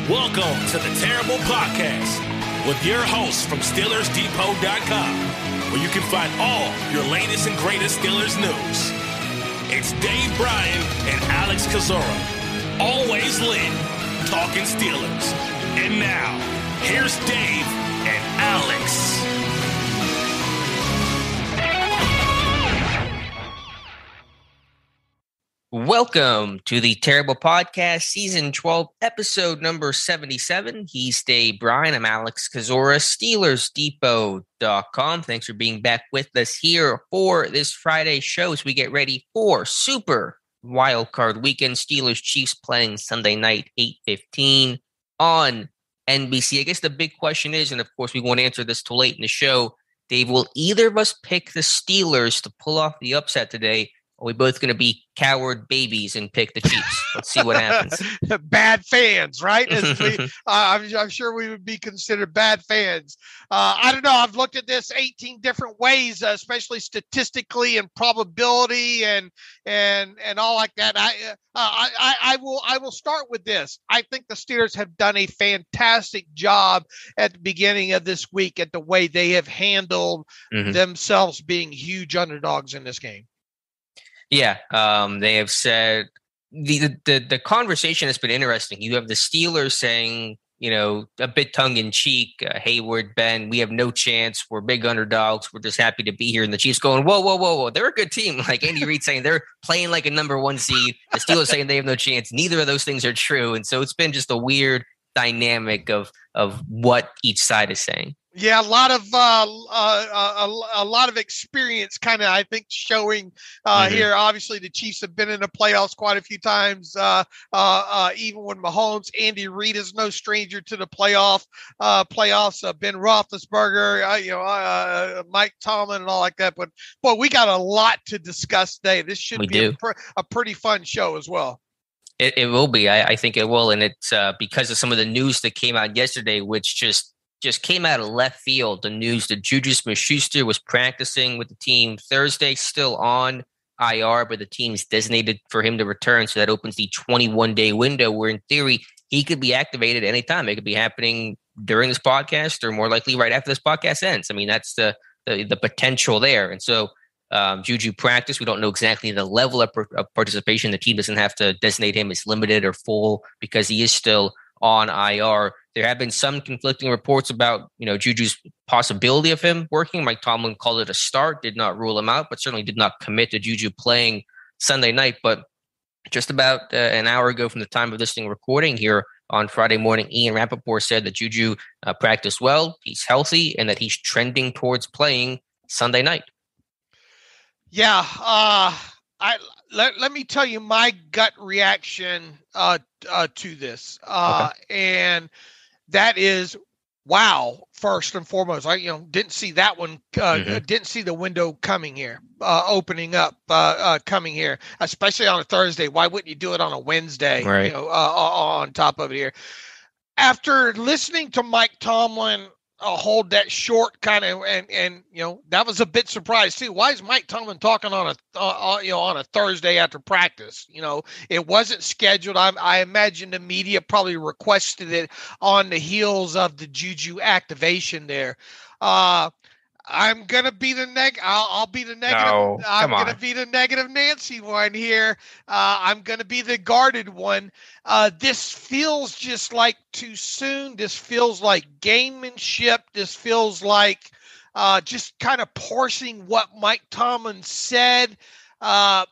Welcome to the Terrible Podcast with your hosts from SteelersDepot.com, where you can find all your latest and greatest Steelers news. It's Dave Bryan and Alex Kozora, always lit, talking Steelers. And now, here's Dave and Alex. Welcome to the Terrible Podcast, Season 12, Episode number 77. He's Dave Bryan. I'm Alex Kozora, SteelersDepot.com. Thanks for being back with us here for this Friday show as we get ready for Super Wildcard Weekend. Steelers Chiefs playing Sunday night, 8:15 on NBC. I guess the big question is, and of course we won't answer this till late in the show, Dave, will either of us pick the Steelers to pull off the upset today? Are we both going to be coward babies and pick the Chiefs? Let's see what happens. Bad fans, right? I'm sure we would be considered bad fans. I don't know. I've looked at this 18 different ways, especially statistically and probability and all like that. I will start with this. I think the Steelers have done a fantastic job at the beginning of this week at the way they have handled themselves being huge underdogs in this game. Yeah, they have said the conversation has been interesting. You have the Steelers saying, you know, a bit tongue-in-cheek, Hayward, Ben, we have no chance. We're big underdogs. We're just happy to be here. And the Chiefs going, whoa. They're a good team. Like Andy Reid saying they're playing like a number one seed. The Steelers saying they have no chance. Neither of those things are true. And so it's been just a weird dynamic of what each side is saying. Yeah, a lot of experience, kind of, I think, showing here. Obviously, the Chiefs have been in the playoffs quite a few times. Even when Mahomes, Andy Reid is no stranger to the playoffs. Ben Roethlisberger, Mike Tomlin, and all like that. But boy, we got a lot to discuss today. This should be a pretty fun show as well. It will be. I think it will, and it's because of some of the news that came out yesterday, which just came out of left field. The news that JuJu Smith-Schuster was practicing with the team Thursday, still on IR, but the team's designated for him to return. So that opens the 21-day window where, in theory, he could be activated anytime. It could be happening during this podcast or more likely right after this podcast ends. I mean, that's the potential there. And so Juju Practice, we don't know exactly the level of participation. The team doesn't have to designate him as limited or full because he is still on IR. There have been some conflicting reports about, Juju's possibility of him working. Mike Tomlin called it a start, did not rule him out, but certainly did not commit to Juju playing Sunday night. But just about an hour ago from the time of this thing recording here on Friday morning, Ian Rappaport said that Juju practiced well, he's healthy, and that he's trending towards playing Sunday night. Yeah, let me tell you my gut reaction to this, and that is, wow. First and foremost, I didn't see that one. Didn't see the window coming here, opening up, coming here, especially on a Thursday. Why wouldn't you do it on a Wednesday? Right. On top of it here. After listening to Mike Tomlin hold that short kind of, and that was a bit surprised too. Why is Mike Tomlin talking on a Thursday after practice? It wasn't scheduled. I imagine the media probably requested it on the heels of the Juju activation there. I'm gonna be the I'll be the negative. No, I'm gonna be the negative Nancy one here. I'm gonna be the guarded one. This feels just like too soon. This feels like gamemanship. This feels like just kind of parsing what Mike Tomlin said. From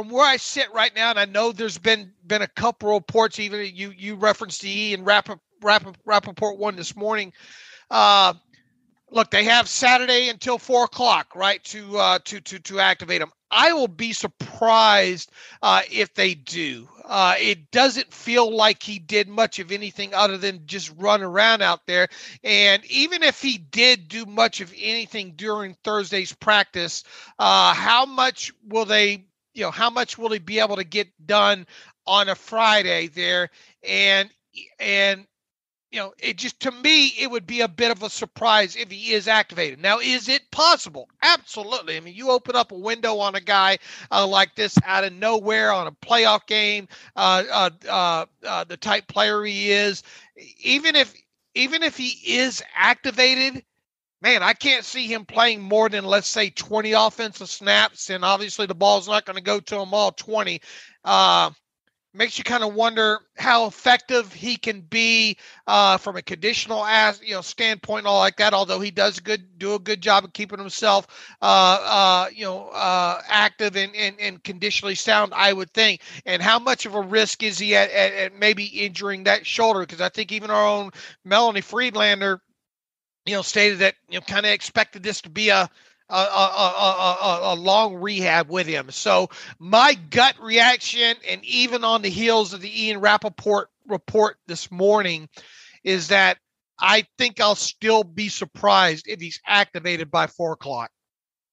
where I sit right now, and I know there's been a couple reports. Even you referenced the Ian Rappaport one this morning. Look, they have Saturday until 4:00, right, to activate them. I will be surprised if they do. It doesn't feel like he did much of anything other than just run around out there. And even if he did do much of anything during Thursday's practice, how much will they be able to get done on a Friday there? And it just, to me, it would be a bit of a surprise if he is activated. Now, is it possible? Absolutely. I mean, you open up a window on a guy like this out of nowhere on a playoff game, the type player he is, even if he is activated, man, I can't see him playing more than, let's say, 20 offensive snaps, and obviously the ball's not going to go to him all 20. Makes you kind of wonder how effective he can be from a conditional standpoint and all like that, although he does do a good job of keeping himself active and conditionally sound, I would think. And how much of a risk is he at maybe injuring that shoulder? Because I think even our own Melanie Friedlander stated that kind of expected this to be a long rehab with him. So my gut reaction, and even on the heels of the Ian Rappaport report this morning, is that I think I'll still be surprised if he's activated by 4:00.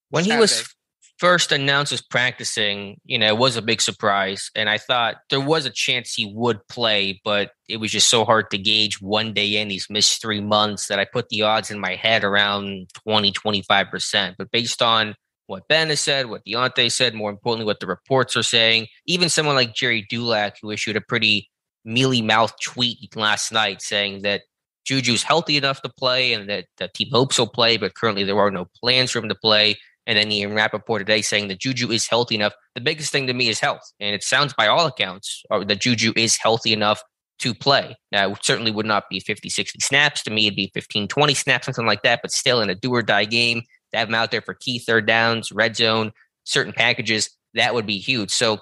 When Saturday. He was first announced as practicing, it was a big surprise. And I thought there was a chance he would play, but it was just so hard to gauge one day in. He's missed 3 months that I put the odds in my head around 20-25%. But based on what Ben has said, what Deontay said, more importantly, what the reports are saying, even someone like Jerry Dulac, who issued a pretty mealy-mouthed tweet last night saying that Juju's healthy enough to play and that the team hopes he'll play, but currently there are no plans for him to play. And then Ian Rappaport today saying that Juju is healthy enough. The biggest thing to me is health. And it sounds by all accounts that Juju is healthy enough to play. Now, it certainly would not be 50, 60 snaps. To me, it'd be 15, 20 snaps, something like that. But still, in a do-or-die game, to have him out there for key third downs, red zone, certain packages, that would be huge. So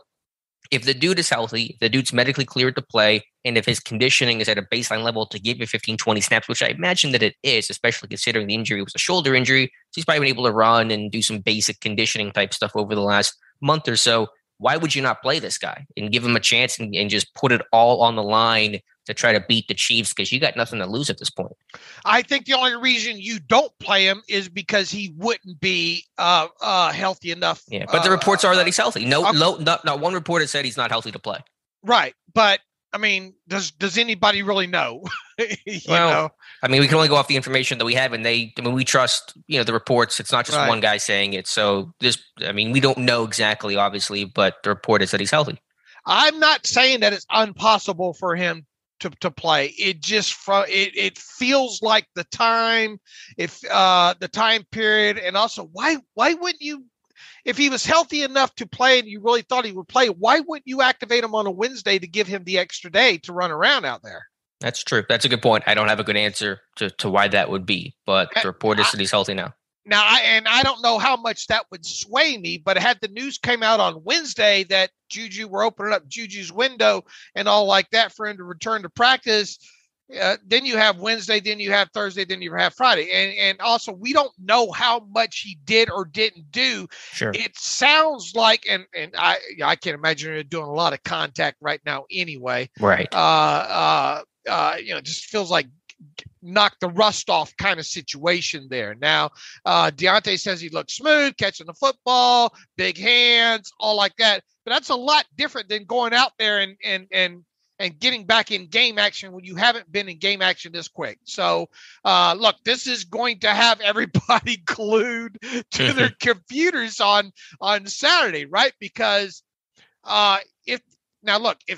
if the dude is healthy, if the dude's medically cleared to play, and if his conditioning is at a baseline level to give you 15, 20 snaps, which I imagine that it is, especially considering the injury was a shoulder injury, so he's probably been able to run and do some basic conditioning type stuff over the last month or so. Why would you not play this guy and give him a chance and just put it all on the line to try to beat the Chiefs? Because you got nothing to lose at this point. I think the only reason you don't play him is because he wouldn't be healthy enough. Yeah, but the reports are that he's healthy. Not one report has said he's not healthy to play. Right, but I mean, does anybody really know? I mean, we can only go off the information that we have, and we trust, the reports. It's not just one guy saying it. So we don't know exactly, obviously, but the report is that he's healthy. I'm not saying that it's impossible for him to play. It just it feels like the time period, and also why wouldn't you? If he was healthy enough to play and you really thought he would play, why wouldn't you activate him on a Wednesday to give him the extra day to run around out there? That's true. That's a good point. I don't have a good answer to why that would be, but the report is that he's healthy now. Now, I don't know how much that would sway me, but had the news came out on Wednesday that we're opening up Juju's window and all like that for him to return to practice, then you have Wednesday, then you have Thursday, then you have Friday. And also, we don't know how much he did or didn't do. Sure. It sounds like, and I can't imagine him doing a lot of contact right now anyway. Right. Just feels like knock the rust off kind of situation there. Now, Deontay says he looks smooth, catching the football, big hands, all like that. But that's a lot different than going out there and getting back in game action when you haven't been in game action this quick. So, look, this is going to have everybody glued to their computers on Saturday, right? Because if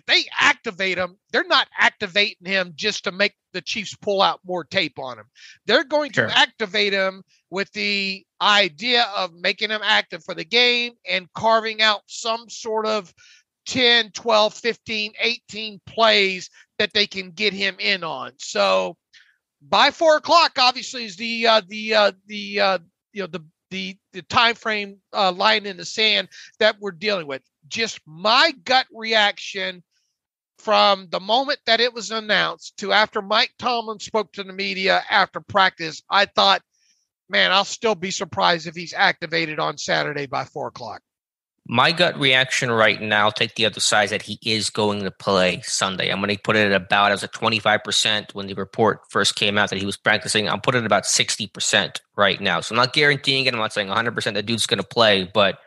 they activate him, they're not activating him just to make the Chiefs pull out more tape on him. They're going to activate him with the idea of making him active for the game and carving out some sort of 10, 12, 15, 18 plays that they can get him in on. So by 4:00, obviously, is the time frame line in the sand that we're dealing with. Just my gut reaction from the moment that it was announced to after Mike Tomlin spoke to the media after practice, I thought, man, I'll still be surprised if he's activated on Saturday by 4:00. My gut reaction right now, I'll take the other side, is that he is going to play Sunday. I'm going to put it at about, I was at 25% when the report first came out that he was practicing. I'll put it at about 60% right now. So I'm not guaranteeing it. I'm not saying 100% the dude's going to play. But,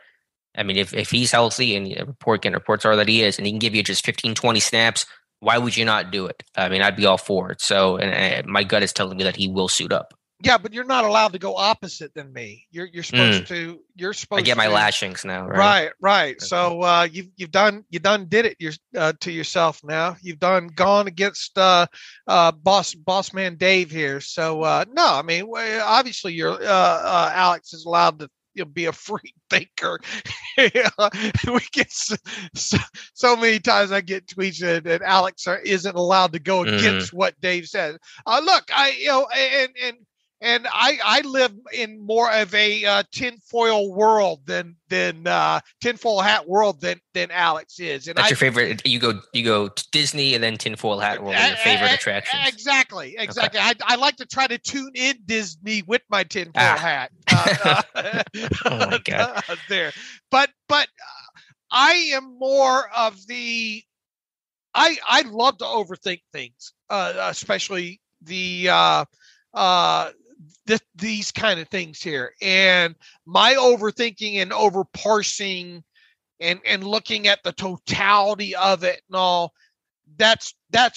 I mean, if he's healthy and reports are that he is, and he can give you just 15, 20 snaps, Why would you not do it? I mean, I'd be all for it. So, and my gut is telling me that he will suit up. Yeah, but you're not allowed to go opposite than me. You're supposed to. You're supposed. I get my lashings now, right? Right. Okay. So you've done did it to yourself now. You've gone against boss man Dave here. So no, I mean obviously you're Alex is allowed to be a free thinker. We get so many times I get tweets that Alex isn't allowed to go against what Dave says. Look, and I live in more of a tinfoil world than tinfoil hat world than Alex is. And that's your favorite. You go to Disney and then tinfoil hat world are your favorite attractions. Exactly. Okay. I like to try to tune in Disney with my tinfoil hat. Oh my God. There, but I am more of the. I love to overthink things, especially these kind of things here, and my overthinking and over parsing and looking at the totality of it and all. That's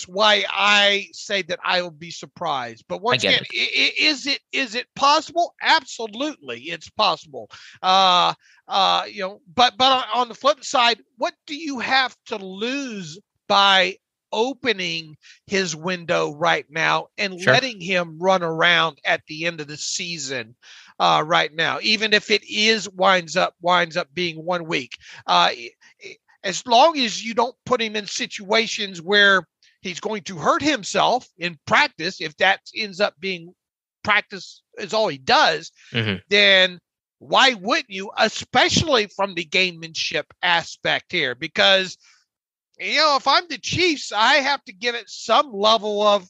why I say that I will be surprised. But once again, is it possible? Absolutely, it's possible. But on the flip side, what do you have to lose by opening his window right now and letting him run around at the end of the season right now, even if it winds up being 1 week, as long as you don't put him in situations where he's going to hurt himself in practice. If that ends up being practice is all he does, then why wouldn't you, especially from the gamemanship aspect here? Because if I'm the Chiefs, I have to give it some level of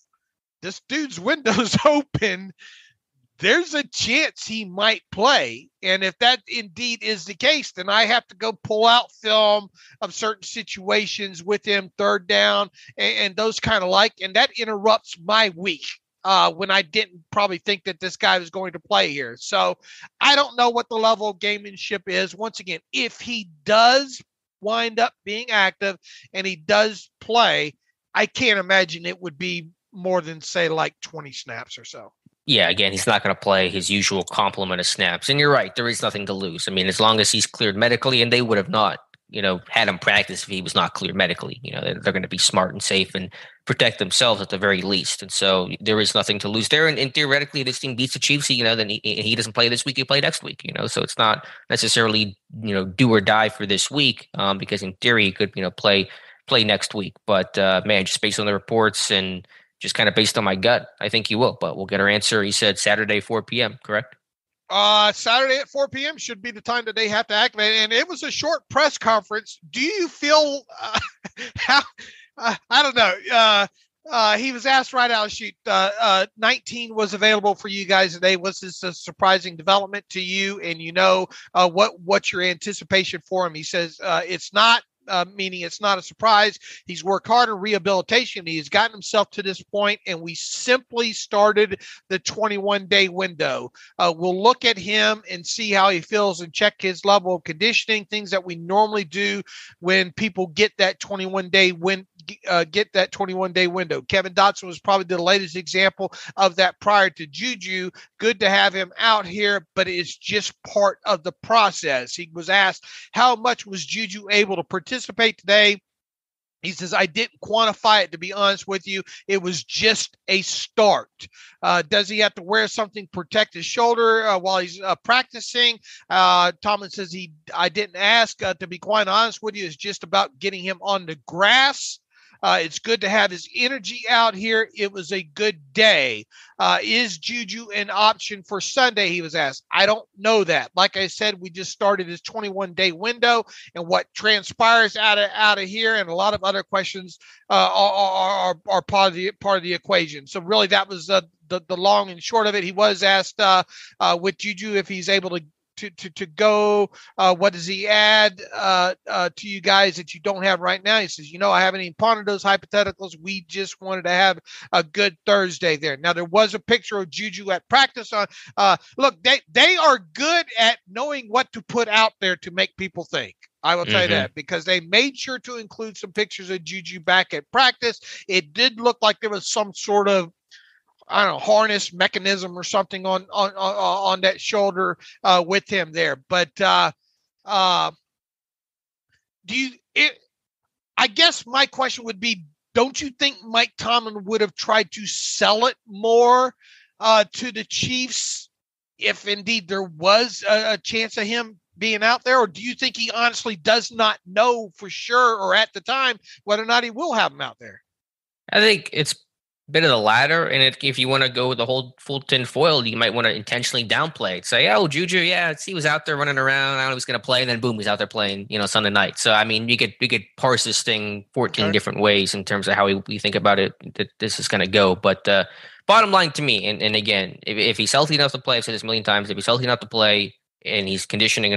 this dude's window's open. There's a chance he might play. And if that indeed is the case, then I have to go pull out film of certain situations with him, third down and those kind of and that interrupts my week when I didn't probably think that this guy was going to play here. So I don't know what the level of gamemanship is. Once again, if he does wind up being active and he does play, I can't imagine it would be more than say like 20 snaps or so. Yeah, again, he's not going to play his usual complement of snaps. And you're right, there is nothing to lose. I mean, as long as he's cleared medically, and they would have not, had him practice if he was not cleared medically. They're going to be smart and safe and protect themselves at the very least. And so there is nothing to lose there. And theoretically, this team beats the Chiefs, then he doesn't play this week, he play next week, so it's not necessarily, do or die for this week, because in theory he could, play next week. But man, just based on the reports and just kind of based on my gut, I think he will. But we'll get our answer. He said Saturday, 4 p.m., correct? Saturday at 4 p.m. should be the time that they have to activate. And it was a short press conference. Do you feel I don't know. He was asked right out of the chute. 19 was available for you guys today. Was this a surprising development to you? And what's your anticipation for him? He says it's not. Meaning it's not a surprise. He's worked hard on rehabilitation. He's gotten himself to this point, and we simply started the 21-day window. We'll look at him and see how he feels and check his level of conditioning, things that we normally do when people get that 21-day window. Kevin Dotson was probably the latest example of that prior to Juju. Good to have him out here, but it's just part of the process. He was asked how much was Juju able to participate today. He says, I didn't quantify it, to be honest with you. It was just a start. Does he have to wear something to protect his shoulder while he's practicing? Tomlin says I didn't ask. To be quite honest with you, it's just about getting him on the grass. It's good to have his energy out here. It was a good day. Is Juju an option for Sunday? He was asked. I don't know that. Like I said, we just started his 21-day window, and what transpires out of here, and a lot of other questions are part of the equation. So really, that was the long and short of it. He was asked with Juju if he's able to go, what does he add to you guys that you don't have right now? He says, I haven't even pondered those hypotheticals. We just wanted to have a good Thursday there. Now, there was a picture of Juju at practice on. Look, they are good at knowing what to put out there to make people think. I will tell you that, because they made sure to include some pictures of Juju back at practice. It did look like there was some sort of, I don't know, harness mechanism or something on that shoulder with him there. But I guess my question would be, don't you think Mike Tomlin would have tried to sell it more to the Chiefs if indeed there was a chance of him being out there? Or do you think he honestly does not know for sure, or at the time, whether or not he will have him out there? I think it's a bit of the latter. And if you want to go with the whole full tin foil, you might want to intentionally downplay it. Say, oh, Juju, yeah, he was out there running around. I don't know if he's going to play. And then boom, he's out there playing, Sunday night. So, I mean, we could parse this thing 14 different ways in terms of how we think about it, that this is going to go. But bottom line to me, and again, if he's healthy enough to play, I've said this a million times, if he's healthy enough to play, and his conditioning's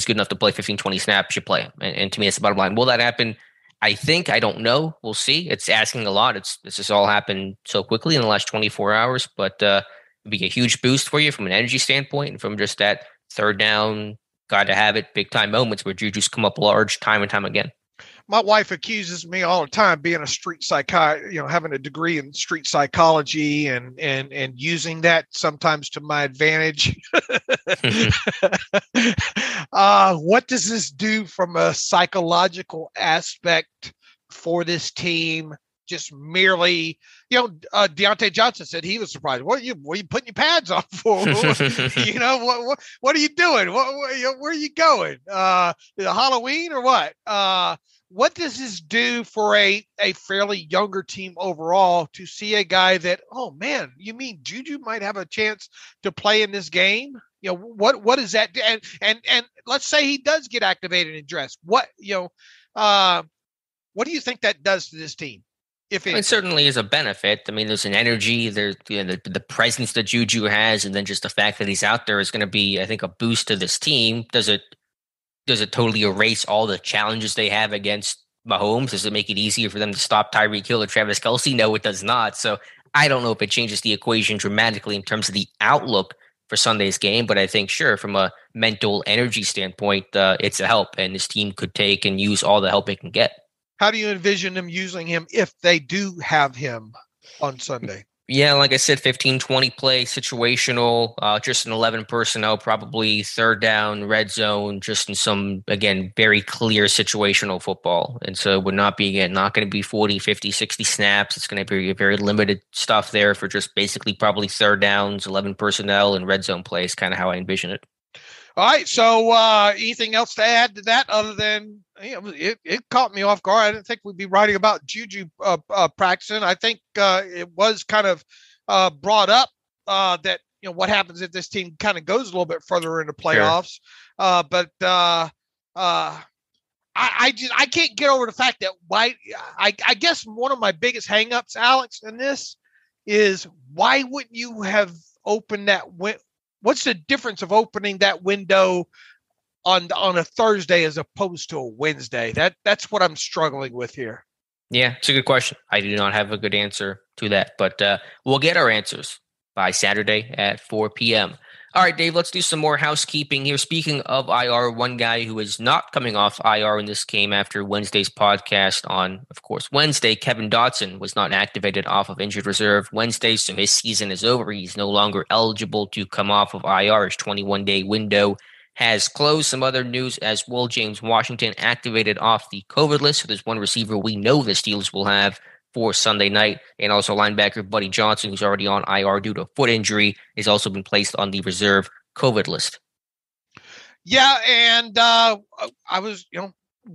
good enough to play 15, 20 snaps, you play him. And to me, that's the bottom line. Will that happen? I don't know. We'll see. It's asking a lot. This has all happened so quickly in the last 24 hours, but it'll be a huge boost for you from an energy standpoint and from just that third down, got to have it, big time moments where Juju's come up large time and time again. My wife accuses me all the time being a street having a degree in street psychology and using that sometimes to my advantage. What does this do from a psychological aspect for this team? Just merely, Deontay Johnson said he was surprised. What are you putting your pads on for? What are you doing? Where are you going? Halloween or what? What does this do for a fairly younger team overall to see a guy that, oh man, you mean Juju might have a chance to play in this game? What does that do? And let's say he does get activated and dressed. What do you think that does to this team? It certainly is a benefit. I mean, there's an energy, there's the presence that Juju has, and then just the fact that he's out there is going to be, I think, a boost to this team. Does it totally erase all the challenges they have against Mahomes? Does it make it easier for them to stop Tyreek Hill or Travis Kelce? No, it does not. So I don't know if it changes the equation dramatically in terms of the outlook for Sunday's game, but I think, sure, from a mental energy standpoint, it's a help, and this team could take and use all the help it can get. How do you envision them using him if they do have him on Sunday? Yeah, like I said, 15-20 play, situational, just an 11 personnel, probably third down, red zone, just in some, again, very clear situational football. And so it would not going to be 40, 50, 60 snaps. It's going to be very limited stuff there for just basically probably third downs, 11 personnel, and red zone plays, kind of how I envision it. All right. So anything else to add to that other than it caught me off guard. I didn't think we'd be writing about Juju practicing. I think it was kind of brought up that, what happens if this team kind of goes a little bit further into playoffs. Sure. But I can't get over the fact that I guess one of my biggest hangups, Alex, in this is why wouldn't you have opened that window? What's the difference of opening that window on a Thursday as opposed to a Wednesday? That's what I'm struggling with here. Yeah, it's a good question. I do not have a good answer to that, but we'll get our answers by Saturday at 4 p.m. All right, Dave, let's do some more housekeeping here. Speaking of IR, one guy who is not coming off IR in this game after Wednesday's podcast on, of course, Wednesday, Kevin Dotson was not activated off of injured reserve Wednesday, so his season is over. He's no longer eligible to come off of IR. His 21-day window has closed. Some other news as well. James Washington activated off the COVID list, so there's one receiver we know the Steelers will have for Sunday night, and also linebacker Buddy Johnson, who's already on IR due to a foot injury, has also been placed on the reserve COVID list. Yeah, and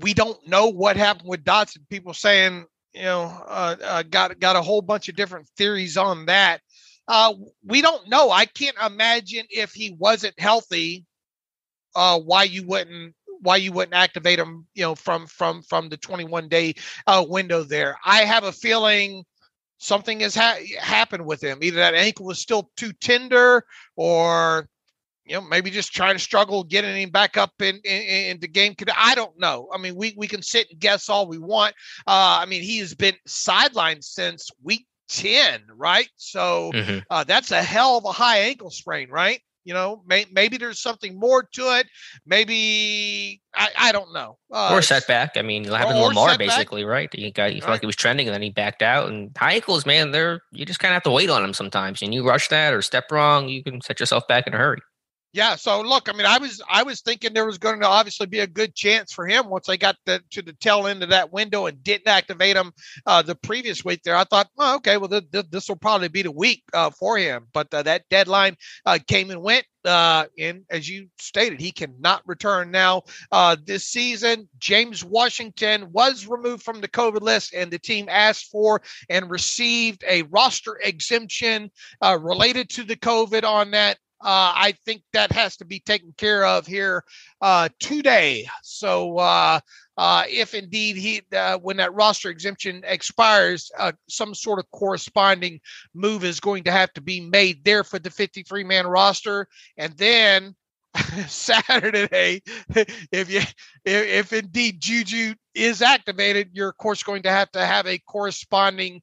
we don't know what happened with Dotson. People saying, got a whole bunch of different theories on that. We don't know. I can't imagine if he wasn't healthy, why you wouldn't activate him, from the 21-day window there. I have a feeling something has happened with him. Either that ankle was still too tender, or maybe just trying to struggle getting him back up in the game. I don't know. I mean, we can sit and guess all we want. He has been sidelined since week 10, right? So that's a hell of a high ankle sprain, right? Maybe there's something more to it. Maybe I don't know. Or setback. I mean, it happened to Lamar setback. Basically, right? You felt like he was trending and then he backed out. And high ankles, man, you just kind of have to wait on them sometimes. And you rush that or step wrong, you can set yourself back in a hurry. Yeah. So look, I mean, I was thinking there was going to obviously be a good chance for him once they got to the tail end of that window and didn't activate him the previous week there. I thought, oh, okay, well, this will probably be the week for him. But that deadline came and went. And as you stated, he cannot return now this season. James Washington was removed from the COVID list, and the team asked for and received a roster exemption related to the COVID on that. I think that has to be taken care of here today. So if indeed when that roster exemption expires, some sort of corresponding move is going to have to be made there for the 53-man roster. And then Saturday, if indeed JuJu is activated, you're of course going to have a corresponding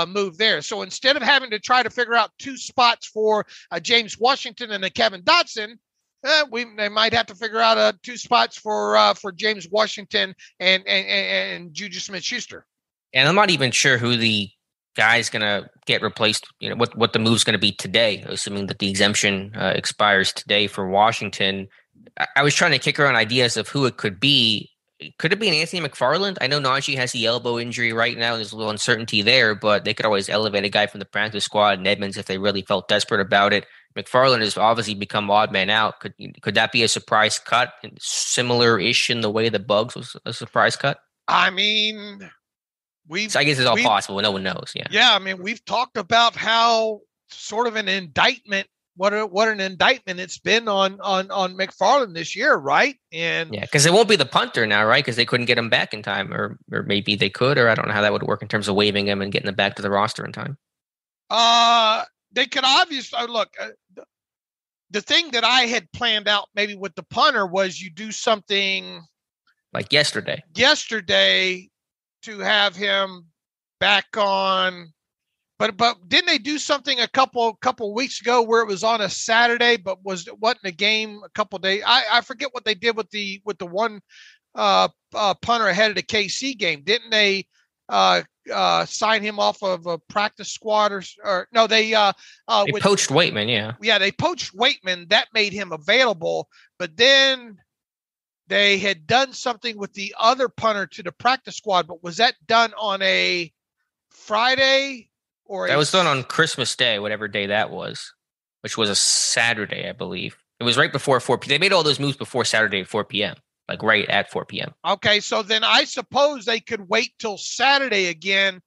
move there. So instead of having to try to figure out two spots for James Washington and a Kevin Dotson, they might have to figure out two spots for James Washington and JuJu Smith-Schuster. And I'm not even sure who the guy's going to get replaced, what the move's going to be today, assuming that the exemption expires today for Washington. I was trying to kick around ideas of who it could be. Could it be an Anthony McFarland? I know Najee has the elbow injury right now. There's a little uncertainty there, but they could always elevate a guy from the practice squad and Edmonds if they really felt desperate about it. McFarland has obviously become odd man out. Could that be a surprise cut? Similar-ish in the way the Bugs was a surprise cut? I mean, so I guess it's all possible. No one knows. Yeah. Yeah. I mean, we've talked about how sort of an indictment, what an indictment it's been on McFarland this year, right? And yeah, because it won't be the punter now, right? Because they couldn't get him back in time, or maybe they could, or I don't know how that would work in terms of waiving him and getting him back to the roster in time. They could obviously look. The thing that I had planned out maybe with the punter was you do something like yesterday to have him back on, but didn't they do something a couple weeks ago where it was on a Saturday, but wasn't a game a couple days? I forget what they did with the one punter ahead of the KC game. Didn't they sign him off of a practice squad or no? They poached Waitman. Yeah, they poached Waitman. That made him available, but then they had done something with the other punter to the practice squad, but was that done on a Friday or that was done on Christmas Day, whatever day that was, which was a Saturday, I believe. It was right before 4 p.m. They made all those moves before Saturday at 4 p.m., like right at 4 p.m. Okay, so then I suppose they could wait till Saturday again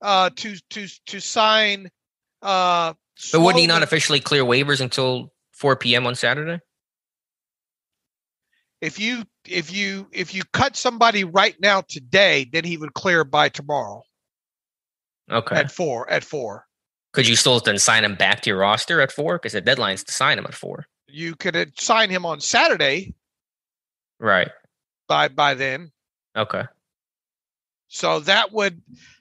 to sign. But wouldn't he not officially clear waivers until 4 p.m. on Saturday? If you cut somebody right now today, then he would clear by tomorrow. Okay. At 4. Could you still then sign him back to your roster at 4? Because the deadline's to sign him at 4. You could sign him on Saturday. Right. By then. Okay. So that would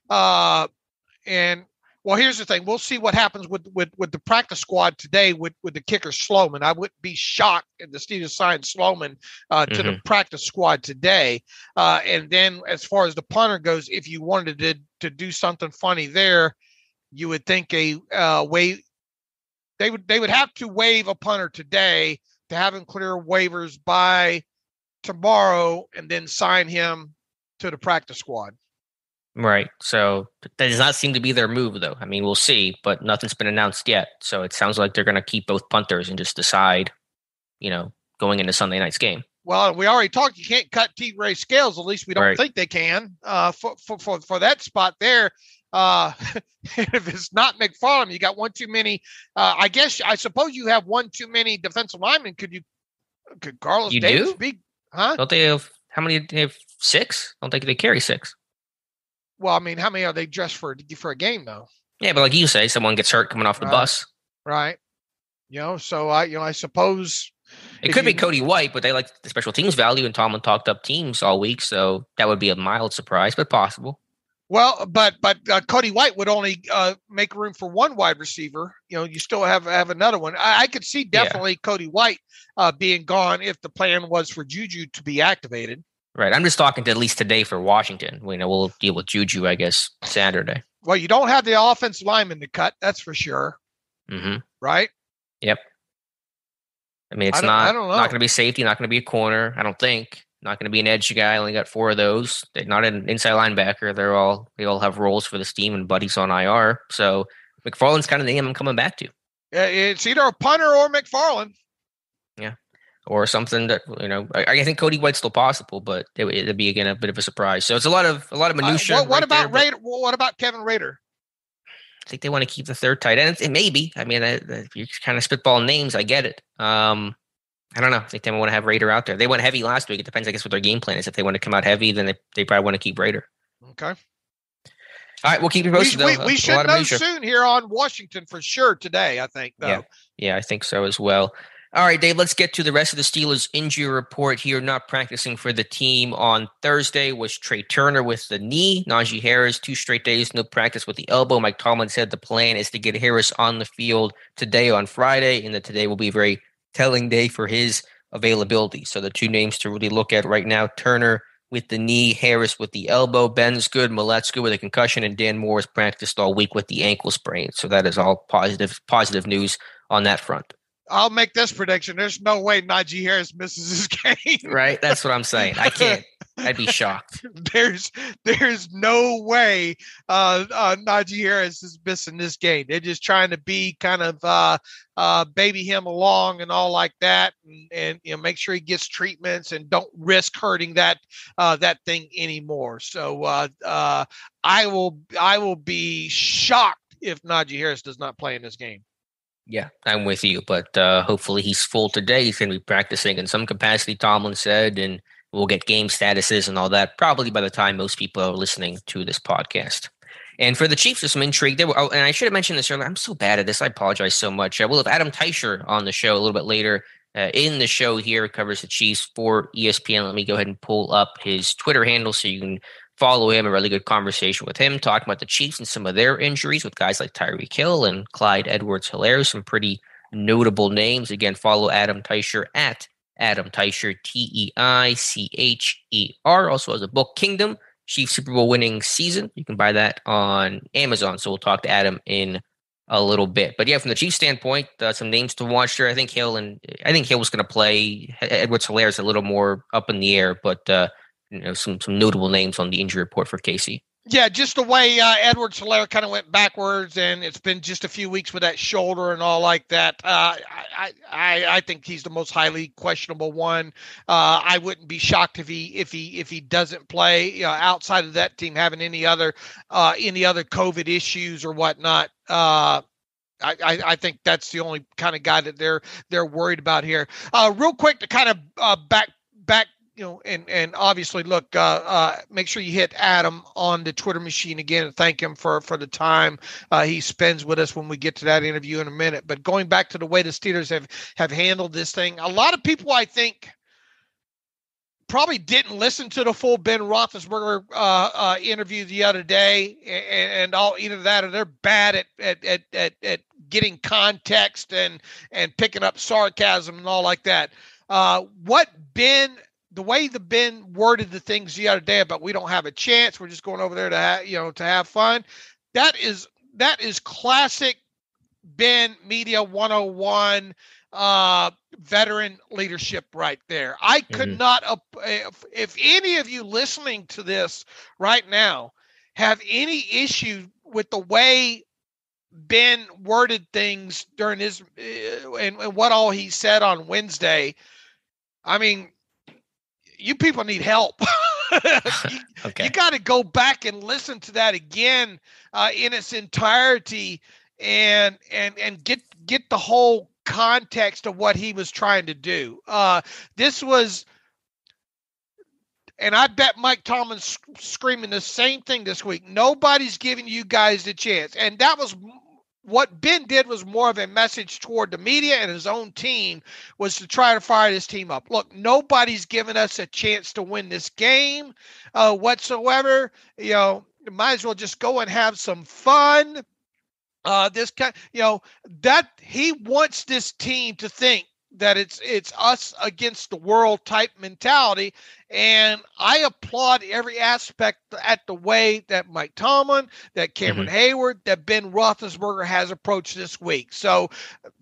and well, here's the thing. We'll see what happens with the practice squad today with the kicker Sloman. I wouldn't be shocked if the Steelers signed Sloman to the practice squad today. And then as far as the punter goes, if you wanted to do something funny there, you would think they would have to waive a punter today to have him clear waivers by tomorrow and then sign him to the practice squad. Right. So that does not seem to be their move, though. I mean, we'll see, but nothing's been announced yet. So it sounds like they're going to keep both punters and just decide, going into Sunday night's game. Well, we already talked. You can't cut T-Ray Scales. At least we don't think they can for that spot there. If it's not McFarland, you got one too many. I suppose you have one too many defensive linemen. Could Carlos Davis be? Huh? Don't they have how many? They have 6. I don't think they carry 6. Well, I mean, how many are they dressed for a game, though? Yeah, but like you say, someone gets hurt coming off the bus. Right. So I suppose it could be Cody White, but they like the special teams value, and Tomlin talked up teams all week, so that would be a mild surprise, but possible. Well, but Cody White would only make room for one wide receiver. You still have another one. I could see definitely Cody White being gone if the plan was for Juju to be activated. Right. I'm just talking to at least today for Washington. We'll deal with Juju, I guess, Saturday. Well, you don't have the offensive lineman to cut. That's for sure. Mm-hmm. Right? Yep. I mean, it's not going to be safety, not going to be a corner, I don't think. Not going to be an edge guy. Only got 4 of those. They're not an inside linebacker. They all have roles for this team, and Buddy's on IR. So McFarland's kind of the name I'm coming back to. It's either a punter or McFarland. Yeah, or something that I think Cody White's still possible, but it'd be again a bit of a surprise. So it's a lot of minutia. What about Rader? What about Kevin Rader? I think they want to keep the third tight end. It may be. I mean, if you're kind of spitballing names, I get it. I don't know. I think they want to have Rader out there. They went heavy last week. It depends, I guess, what their game plan is. If they want to come out heavy, then they probably want to keep Rader. Okay. All right, we'll keep you posted. We should know soon here on Washington for sure today, I think, though. Yeah, I think so as well. All right, Dave, let's get to the rest of the Steelers injury report here. Not practicing for the team on Thursday was Trey Turner with the knee. Nigel Harris, 2 straight days, no practice with the elbow. Mike Tomlin said the plan is to get Harris on the field today on Friday, and that today will be a very telling day for his availability. So the 2 names to really look at right now, Turner with the knee, Harris with the elbow. Ben's good, Millett's good with a concussion, and Dan Moore has practiced all week with the ankle sprain. So that is all positive news on that front. I'll make this prediction. There's no way Najee Harris misses this game. Right? That's what I'm saying. I can't. I'd be shocked. There's no way Najee Harris is missing this game. They're just trying to be kind of baby him along and all like that, and make sure he gets treatments and don't risk hurting that thing anymore. So I will be shocked if Najee Harris does not play in this game. Yeah, I'm with you, but hopefully he's full today. He's going to be practicing in some capacity, Tomlin said, and we'll get game statuses and all that probably by the time most people are listening to this podcast. And for the Chiefs, there's some intrigue there. And I should have mentioned this earlier. I'm so bad at this. I apologize so much. We'll have Adam Teicher on the show a little bit later in the show here. Covers the Chiefs for ESPN. Let me go ahead and pull up his Twitter handle so you can follow him. A really good conversation with him, talking about the Chiefs and some of their injuries with guys like Tyreek Hill and Clyde Edwards-Helaire, some pretty notable names. Again, follow Adam Teicher at Adam Teicher, Teicher. Also has a book, Kingdom, Chiefs Super Bowl winning season. You can buy that on Amazon. So we'll talk to Adam in a little bit. But yeah, from the Chiefs standpoint, some names to watch there. I think Hill was going to play. Edwards-Helaire is a little more up in the air, but some notable names on the injury report for KC. Yeah, just the way Edwards-Helaire kind of went backwards, and it's been just a few weeks with that shoulder and all like that. I think he's the most highly questionable one. I wouldn't be shocked if he doesn't play. Outside of that team having any other COVID issues or whatnot. I think that's the only kind of guy that they're worried about here. Real quick to kind of back. And obviously, look, make sure you hit Adam on the Twitter machine again and thank him for the time he spends with us when we get to that interview in a minute. But going back to the way the Steelers have handled this thing, a lot of people, I think, probably didn't listen to the full Ben Roethlisberger interview the other day, and all either that or they're bad at getting context and picking up sarcasm and all like that. The way the Ben worded the things the other day about we don't have a chance, we're just going over there to have fun. That is classic Ben Media 101 veteran leadership right there. I could not, if any of you listening to this right now have any issue with the way Ben worded things during his and what all he said on Wednesday, I mean, you people need help. Okay. You got to go back and listen to that again in its entirety and get the whole context of what he was trying to do. This was, and I bet Mike Tomlin's screaming the same thing this week. Nobody's giving you guys the chance. And that was what Ben did, was more of a message toward the media and his own team, was to try to fire this team up. Look, nobody's giving us a chance to win this game whatsoever. might as well just go and have some fun. This kind, that he wants this team to think that it's us against the world type mentality. And I applaud every aspect at the way that Mike Tomlin, that Cameron Hayward, that Ben Roethlisberger has approached this week. So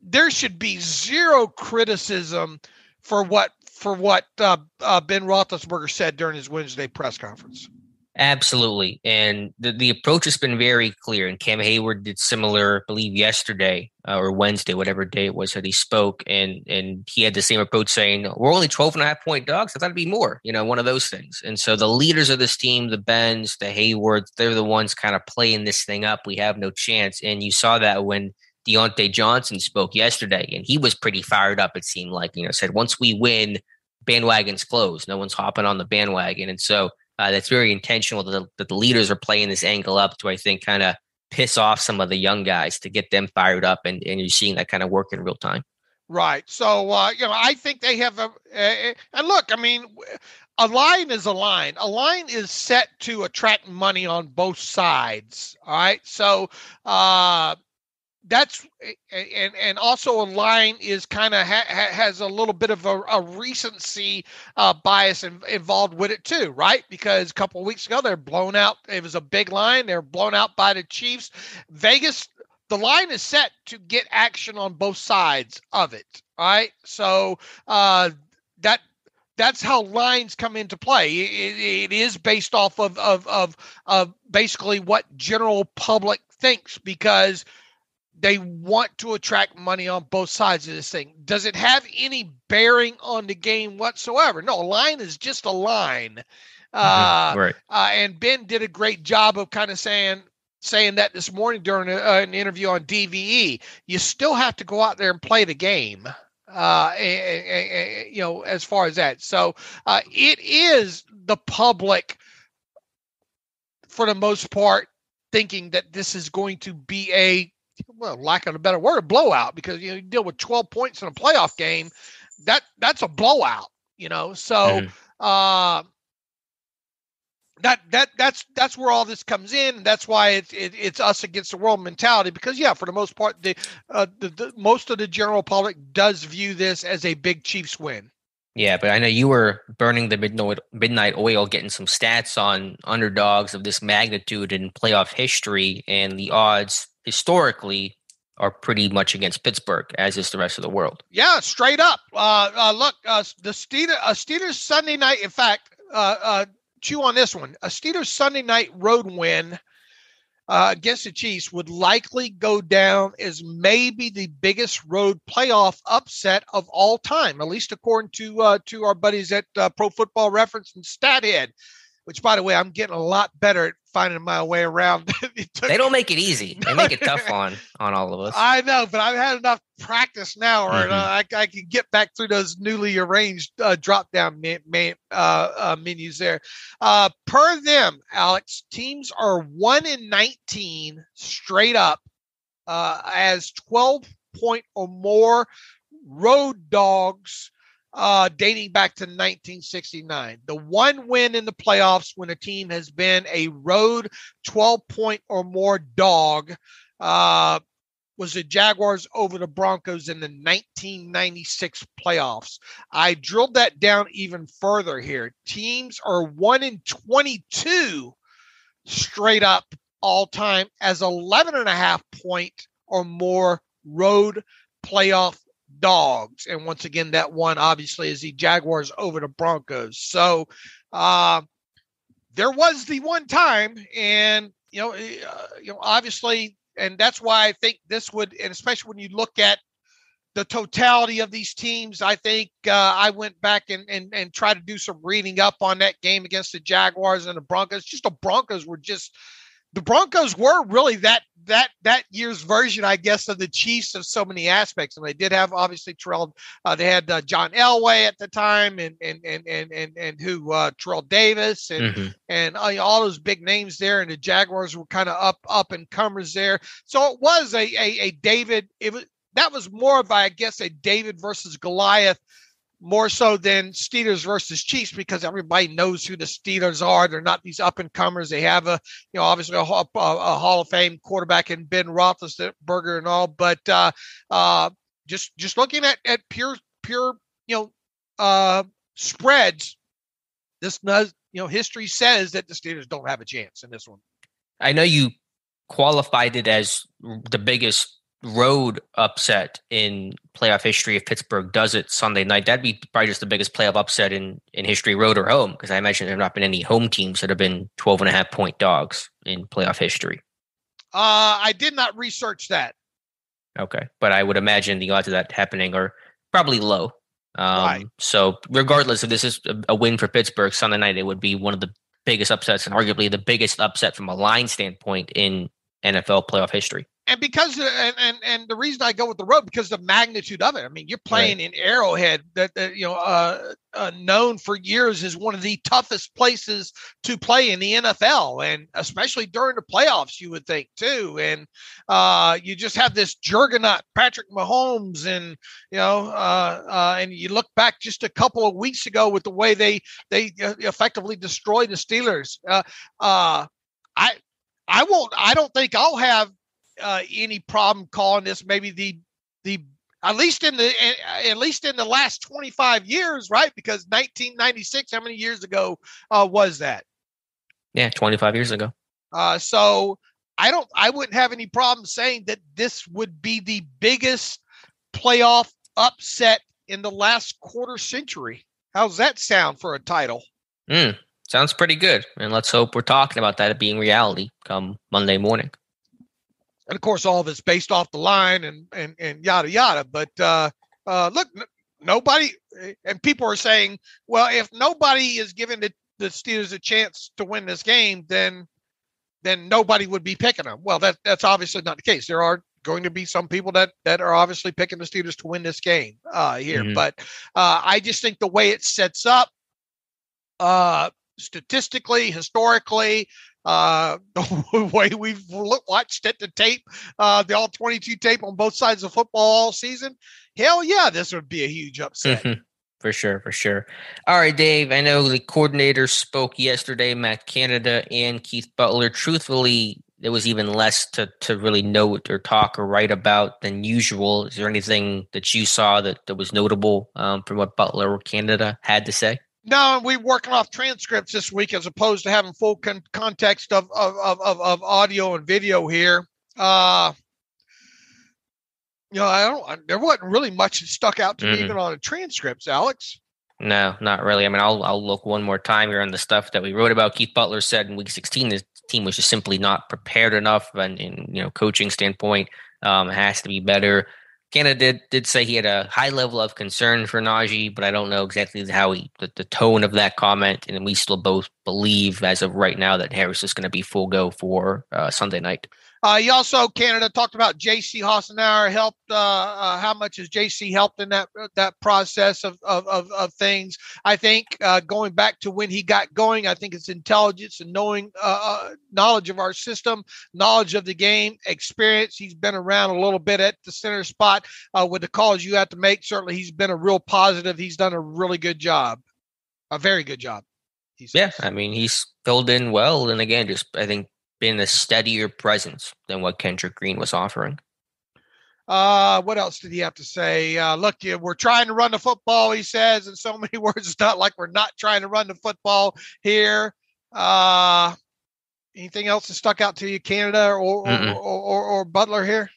there should be zero criticism for what Ben Roethlisberger said during his Wednesday press conference. Absolutely. And the approach has been very clear. And Cam Hayward did similar, I believe, yesterday or Wednesday, whatever day it was that he spoke. And he had the same approach saying, we're only 12.5-point dogs. I thought it'd be more, one of those things. And so the leaders of this team, the Bens, the Haywards, they're the ones kind of playing this thing up. We have no chance. And you saw that when Deontay Johnson spoke yesterday, and he was pretty fired up, it seemed like, said, once we win, bandwagon's closed. No one's hopping on the bandwagon. And so that's very intentional that the leaders are playing this angle up to, I think, kind of piss off some of the young guys to get them fired up. And you're seeing that kind of work in real time. Right. So, I think they have and look, I mean, a line is a line. A line is set to attract money on both sides. All right. So, that's and also a line is kind of has a little bit of a recency bias involved with it too, right? Because a couple of weeks ago they're blown out. It was a big line. They're blown out by the Chiefs. Vegas, the line is set to get action on both sides of it. All right, so that's how lines come into play. It is based off of basically what general public thinks, because they want to attract money on both sides of this thing. Does it have any bearing on the game whatsoever? No, a line is just a line. Right. And Ben did a great job of kind of saying that this morning during an interview on DVE. You still have to go out there and play the game, as far as that. So it is the public, for the most part, thinking that this is going to be lack of a better word, a blowout, because you deal with 12 points in a playoff game. That's a blowout, So that's where all this comes in. And that's why it's us against the world mentality. Because for the most part, the most of the general public does view this as a big Chiefs win. Yeah, but I know you were burning the midnight oil, getting some stats on underdogs of this magnitude in playoff history, and the odds historically are pretty much against Pittsburgh, as is the rest of the world. Yeah, straight up. Look, the Steelers Sunday night. In fact, chew on this one. A Steelers Sunday night road win against the Chiefs would likely go down as maybe the biggest road playoff upset of all time, at least according to our buddies at Pro Football Reference and StatHead, which, by the way, I'm getting a lot better at finding my way around. They don't make it easy. They make it tough on all of us. I know, but I've had enough practice now, or I can get back through those newly arranged drop-down menus there. Per them, Alex, teams are 1-19 straight up as 12-point or more road dogs dating back to 1969. The one win in the playoffs when a team has been a road 12-point or more dog was the Jaguars over the Broncos in the 1996 playoffs. I drilled that down even further here. Teams are 1-22 straight up all time as 11.5-point or more road playoff dogs. And once again, that one obviously is the Jaguars over the Broncos. So there was the one time, and obviously, and that's why I think this would, and especially when you look at the totality of these teams, I think I went back and tried to do some reading up on that game against the Jaguars and the Broncos. Just the Broncos were really that year's version, I guess, of the Chiefs of so many aspects. And they did have obviously Terrell. They had John Elway at the time, and Terrell Davis, and all those big names there. And the Jaguars were kind of up and comers there. So it was a David. That was more of, I guess, a David versus Goliath more so than Steelers versus Chiefs, because everybody knows who the Steelers are. They're not these up and comers. They have obviously a Hall of Fame quarterback in Ben Roethlisberger and all, but just looking at pure spreads, this does, history says that the Steelers don't have a chance in this one. I know you qualified it as the biggest road upset in playoff history if Pittsburgh does it Sunday night. That'd be probably just the biggest playoff upset in history, road or home, because I imagine there have not been any home teams that have been 12.5-point dogs in playoff history. I did not research that. Okay, but I would imagine the odds of that happening are probably low. Right. So regardless if this is a win for Pittsburgh Sunday night, it would be one of the biggest upsets and arguably the biggest upset from a line standpoint in NFL playoff history. And because and the reason I go with the road, because the magnitude of it. I mean, you're playing in Arrowhead, that known for years as one of the toughest places to play in the NFL, and especially during the playoffs, you would think too. And you just have this juggernaut, Patrick Mahomes, and and you look back just a couple of weeks ago with the way they effectively destroyed the Steelers. I don't think I'll have any problem calling this maybe the at least in the last 25 years, right? Because 1996, how many years ago was that? Yeah, 25 years ago. So I wouldn't have any problem saying that this would be the biggest playoff upset in the last quarter century. How's that sound for a title? Sounds pretty good. And let's hope we're talking about that being reality come Monday morning. And of course, all of it's based off the line and yada, yada. But look, nobody, and people are saying, well, if nobody is giving the Steelers a chance to win this game, then nobody would be picking them. Well, that's obviously not the case. There are going to be some people that are obviously picking the Steelers to win this game here. Mm-hmm. But I just think the way it sets up, statistically, historically, the way we've watched it, the tape, the all 22 tape on both sides of football all season, hell yeah, this would be a huge upset. For sure. All right, Dave, I know the coordinators spoke yesterday, Matt Canada and Keith Butler. Truthfully, there was even less to really note or talk or write about than usual. Is there anything that you saw that was notable from what Butler or Canada had to say? No, we're working off transcripts this week as opposed to having full context of audio and video here. There wasn't really much that stuck out to me even on the transcripts, Alex. No, not really. I mean, I'll look one more time here on the stuff that we wrote about. Keith Butler said in Week 16 the team was just simply not prepared enough, and in coaching standpoint, it has to be better. Canada did say he had a high level of concern for Najee, but I don't know exactly how the tone of that comment, and we still both believe as of right now that Harris is going to be full go for Sunday night. He also, Canada, talked about J.C. Hassenauer helped. How much has J.C. helped in that process of things? I think going back to when he got going, I think it's intelligence and knowledge of our system, knowledge of the game, experience. He's been around a little bit at the center spot with the calls you have to make. Certainly, he's been a real positive. He's done a really good job, a very good job. Yeah, I mean, he's filled in well, and again, just I think been a steadier presence than what Kendrick Green was offering. What else did he have to say? Look, we're trying to run the football, he says, in so many words. It's not like we're not trying to run the football here. Anything else that stuck out to you, Canada or Butler here?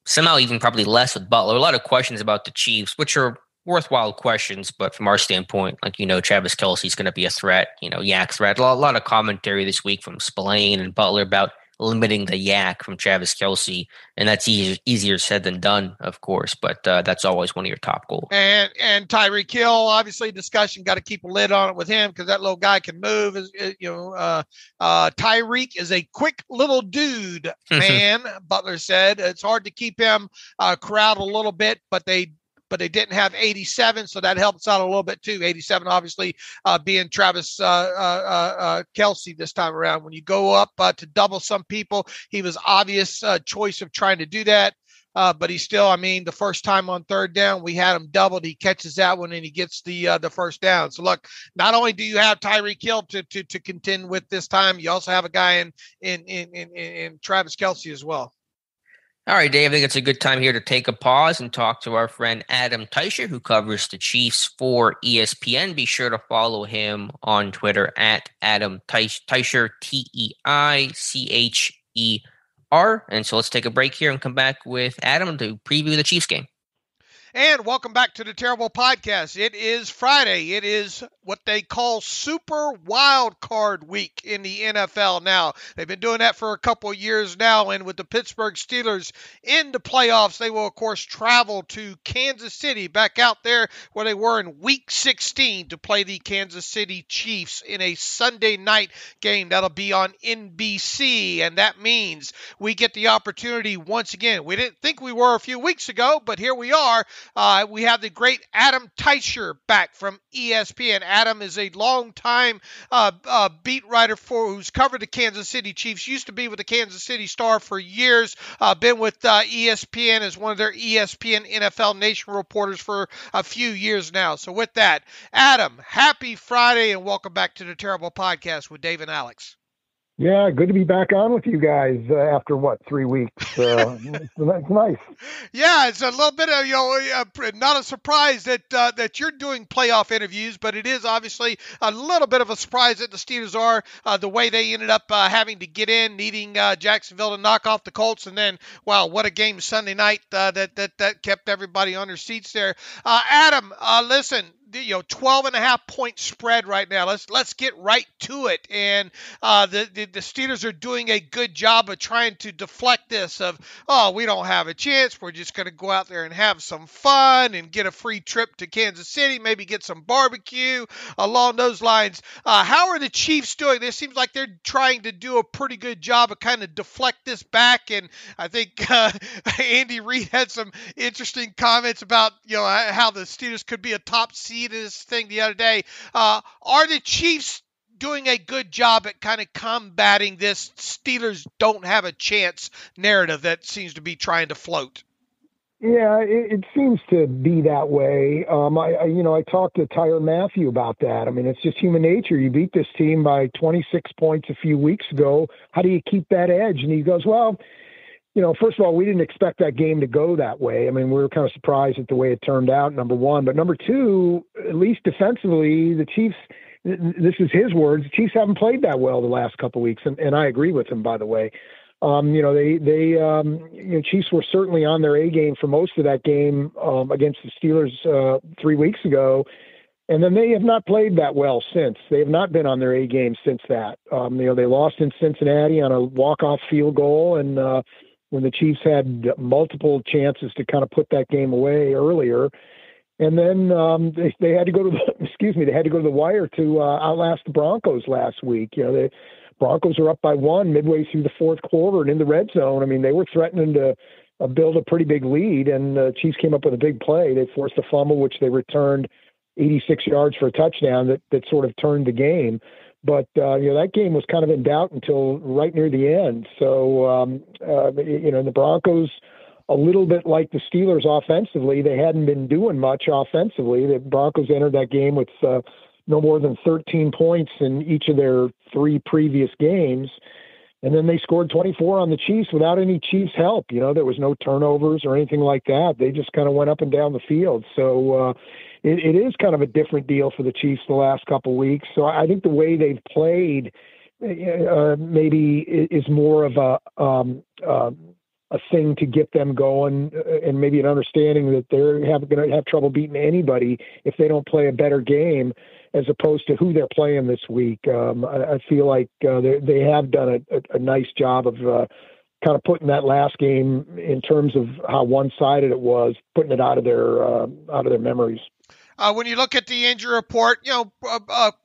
Somehow even probably less with Butler. A lot of questions about the Chiefs, which are worthwhile questions, but from our standpoint, Travis Kelce's going to be a threat, yak threat. A lot of commentary this week from Spillane and Butler about limiting the yak from Travis Kelce, and that's easier said than done, of course, but that's always one of your top goals. And Tyreek Hill, obviously discussion, got to keep a lid on it with him because that little guy can move. Tyreek is a quick little dude, man, Butler said. It's hard to keep him corralled a little bit, but they didn't have 87, so that helps out a little bit too. 87, obviously, being Travis Kelce this time around. When you go up to double some people, he was obvious choice of trying to do that. But he's still, I mean, the first time on third down, we had him doubled. He catches that one and he gets the first down. So look, not only do you have Tyreek Hill to contend with this time, you also have a guy in Travis Kelce as well. All right, Dave, I think it's a good time here to take a pause and talk to our friend Adam Teicher, who covers the Chiefs for ESPN. Be sure to follow him on Twitter at Adam Teicher, Teicher. And so let's take a break here and come back with Adam to preview the Chiefs game. And welcome back to the Terrible Podcast. It is Friday. It is what they call Super Wild Card Week in the NFL now. They've been doing that for a couple of years now, and with the Pittsburgh Steelers in the playoffs, they will, of course, travel to Kansas City, back out there where they were in Week 16 to play the Kansas City Chiefs in a Sunday night game. That'll be on NBC, and that means we get the opportunity once again. We didn't think we were a few weeks ago, but here we are. We have the great Adam Teicher back from ESPN. Adam is a longtime beat writer who's covered the Kansas City Chiefs, used to be with the Kansas City Star for years, been with ESPN as one of their ESPN NFL Nation reporters for a few years now. So with that, Adam, happy Friday and welcome back to the Terrible Podcast with Dave and Alex. Yeah, good to be back on with you guys after 3 weeks. It's nice. Yeah, it's a little bit of not a surprise that you're doing playoff interviews, but it is obviously a little bit of a surprise that the Steelers are the way they ended up having to get in, needing Jacksonville to knock off the Colts, and then wow, what a game Sunday night that kept everybody on their seats there. Adam, listen. 12.5 point spread right now. Let's get right to it. And the Steelers are doing a good job of trying to deflect this of, we don't have a chance. We're just going to go out there and have some fun and get a free trip to Kansas City, maybe get some barbecue along those lines. How are the Chiefs doing? It seems like they're trying to do a pretty good job of kind of deflect this back. And I think Andy Reid had some interesting comments about, how the Steelers could be a top seed in this thing the other day. Are the Chiefs doing a good job at kind of combating this Steelers don't have a chance narrative that seems to be trying to float? Yeah, it seems to be that way. I talked to Tyrann Mathieu about that. I mean, it's just human nature. You beat this team by 26 points a few weeks ago. How do you keep that edge? And he goes, well, first of all, we didn't expect that game to go that way. I mean, we were kind of surprised at the way it turned out, number one. But number two, at least defensively, the Chiefs, this is his words, the Chiefs haven't played that well the last couple of weeks. And I agree with him, by the way. Chiefs were certainly on their A game for most of that game against the Steelers 3 weeks ago. And then they have not played that well since. They have not been on their A game since that. They lost in Cincinnati on a walk-off field goal, and when the Chiefs had multiple chances to kind of put that game away earlier. And then they had to go to the wire to outlast the Broncos last week. The Broncos are up by 1 midway through the fourth quarter, and in the red zone, I mean, they were threatening to build a pretty big lead, and the Chiefs came up with a big play. They forced a fumble, which they returned 86 yards for a touchdown that sort of turned the game. But, that game was kind of in doubt until right near the end. So, the Broncos, a little bit like the Steelers offensively, they hadn't been doing much offensively. The Broncos entered that game with no more than 13 points in each of their 3 previous games. And then they scored 24 on the Chiefs without any Chiefs help. There was no turnovers or anything like that. They just kind of went up and down the field. So, it is kind of a different deal for the Chiefs the last couple of weeks. So I think the way they've played maybe is more of a thing to get them going, and maybe an understanding that they're going to have trouble beating anybody if they don't play a better game, as opposed to who they're playing this week. I feel like they have done a nice job of kind of putting that last game, in terms of how one-sided it was, putting it out of their memories. When you look at the injury report,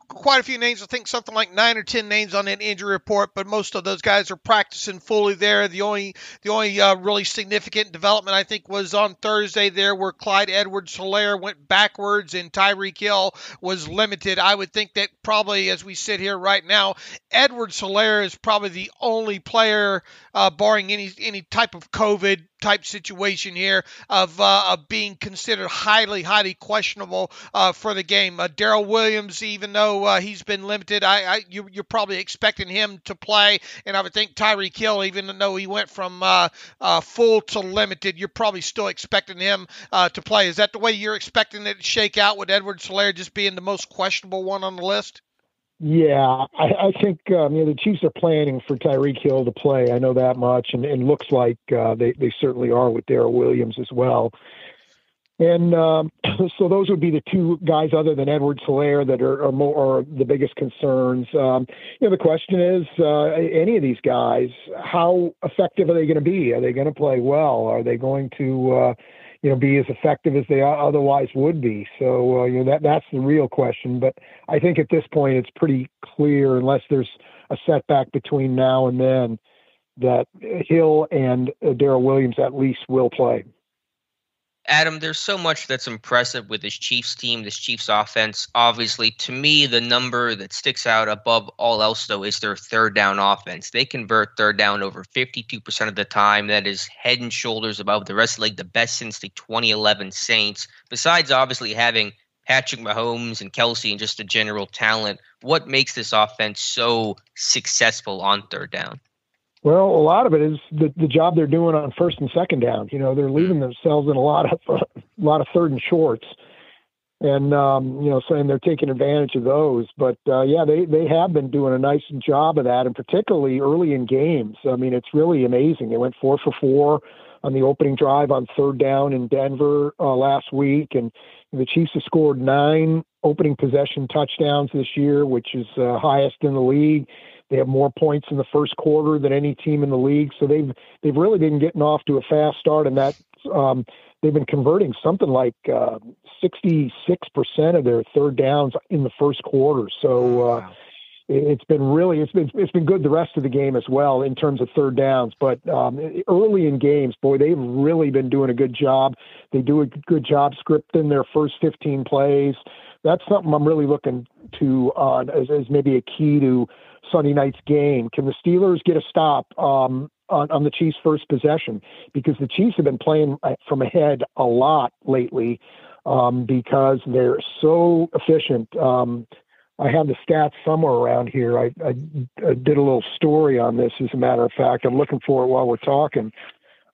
quite a few names. I think something like 9 or 10 names on that injury report, but most of those guys are practicing fully there. The only really significant development, I think, was on Thursday there, where Clyde Edwards-Helaire went backwards and Tyreek Hill was limited. I would think that probably, as we sit here right now, Edwards-Helaire is probably the only player, barring any type of COVID type situation here of being considered highly questionable for the game. Daryl Williams, even though he's been limited, you're probably expecting him to play, and I would think Tyreek Hill, even though he went from full to limited, you're probably still expecting him to play. Is that the way you're expecting it to shake out, with Edwards-Helaire just being the most questionable one on the list? Yeah, I think the Chiefs are planning for Tyreek Hill to play. I know that much, and looks like they certainly are with Daryl Williams as well. And so those would be the two guys other than Edwards-Helaire that are the biggest concerns. The question is, any of these guys, how effective are they going to be? Are they going to play well? Are they going to be as effective as they otherwise would be? So, that's the real question. But I think at this point, it's pretty clear, unless there's a setback between now and then, that Hill and Daryl Williams at least will play. Adam, there's so much that's impressive with this Chiefs team, this Chiefs offense. Obviously, to me, the number that sticks out above all else, though, is their third down offense. They convert third down over 52% of the time. That is head and shoulders above the rest of the league, the best since the 2011 Saints. Besides, obviously, having Patrick Mahomes and Kelsey and just the general talent, what makes this offense so successful on third down? Well, a lot of it is the job they're doing on first and second down. They're leaving themselves in a lot of third and shorts, and and they're taking advantage of those. But they have been doing a nice job of that, and particularly early in games. I mean, it's really amazing. They went 4 for 4 on the opening drive on third down in Denver last week, and the Chiefs have scored 9 opening possession touchdowns this year, which is highest in the league. They have more points in the first quarter than any team in the league. So they've really been getting off to a fast start, and that they've been converting something like 66% of their third downs in the first quarter. So it's been good the rest of the game as well in terms of third downs. But early in games, boy, they've really been doing a good job. They do a good job scripting their first 15 plays. That's something I'm really looking to as maybe a key to Sunday night's game. Can the Steelers get a stop on the Chiefs' first possession? Because the Chiefs have been playing from ahead a lot lately because they're so efficient. I have the stats somewhere around here. I did a little story on this, as a matter of fact. I'm looking for it while we're talking.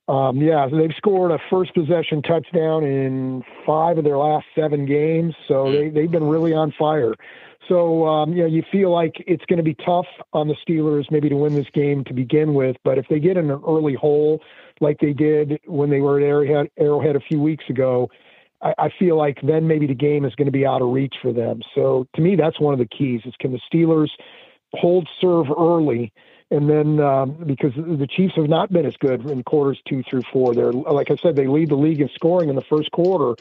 So they've scored a first possession touchdown in 5 of their last 7 games. So they've been really on fire. So, you feel like it's going to be tough on the Steelers maybe to win this game to begin with. But if they get in an early hole like they did when they were at Arrowhead a few weeks ago, I feel like then maybe the game is going to be out of reach for them. So to me, that's one of the keys is, can the Steelers hold serve early? And then because the Chiefs have not been as good in quarters 2 through 4. They're, like I said, they lead the league in scoring in the first quarter.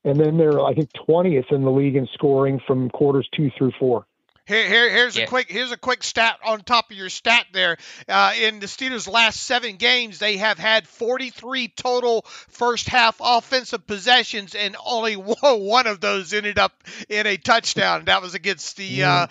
And then they're, I think, 20th in the league in scoring from quarters 2 through 4. Here's a quick stat on top of your stat there. In the Steelers' last 7 games, they have had 43 total first half offensive possessions, and only one of those ended up in a touchdown. That was against the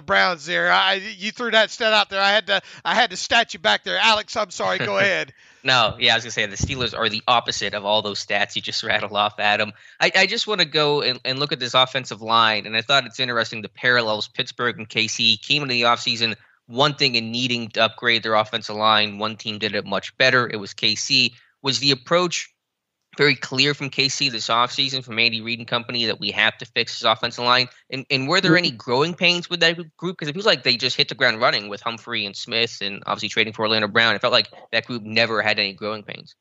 Browns. There, you threw that stat out there. I had to stat you back there, Alex. I'm sorry. Go ahead. No, yeah, I was going to say the Steelers are the opposite of all those stats you just rattled off, Adam. I just want to go and look at this offensive line, and I thought it's interesting the parallels. Pittsburgh and KC came into the offseason one thing and needing to upgrade their offensive line. One team did it much better. It was KC. Was the approach very clear from KC this offseason, from Andy Reid and company, that we have to fix this offensive line? And were there any growing pains with that group? Because it feels like they just hit the ground running with Humphrey and Smith and obviously trading for Orlando Brown. It felt like that group never had any growing pains.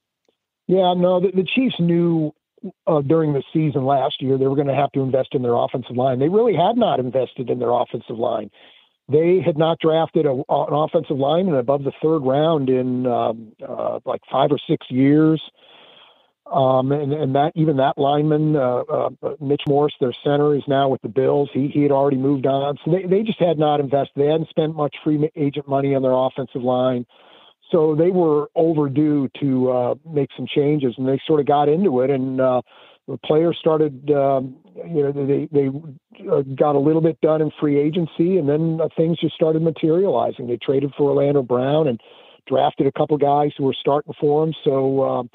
Yeah, no, the Chiefs knew during the season last year they were going to have to invest in their offensive line. They really had not invested in their offensive line. They had not drafted an offensive lineman above the 3rd round in like 5 or 6 years. And that even that lineman, Mitch Morse, their center, is now with the Bills. He had already moved on. So they just had not invested. They hadn't spent much free agent money on their offensive line. So they were overdue to make some changes, and they sort of got into it. And the players started, they got a little bit done in free agency, and then things just started materializing. They traded for Orlando Brown and drafted a couple guys who were starting for him. So,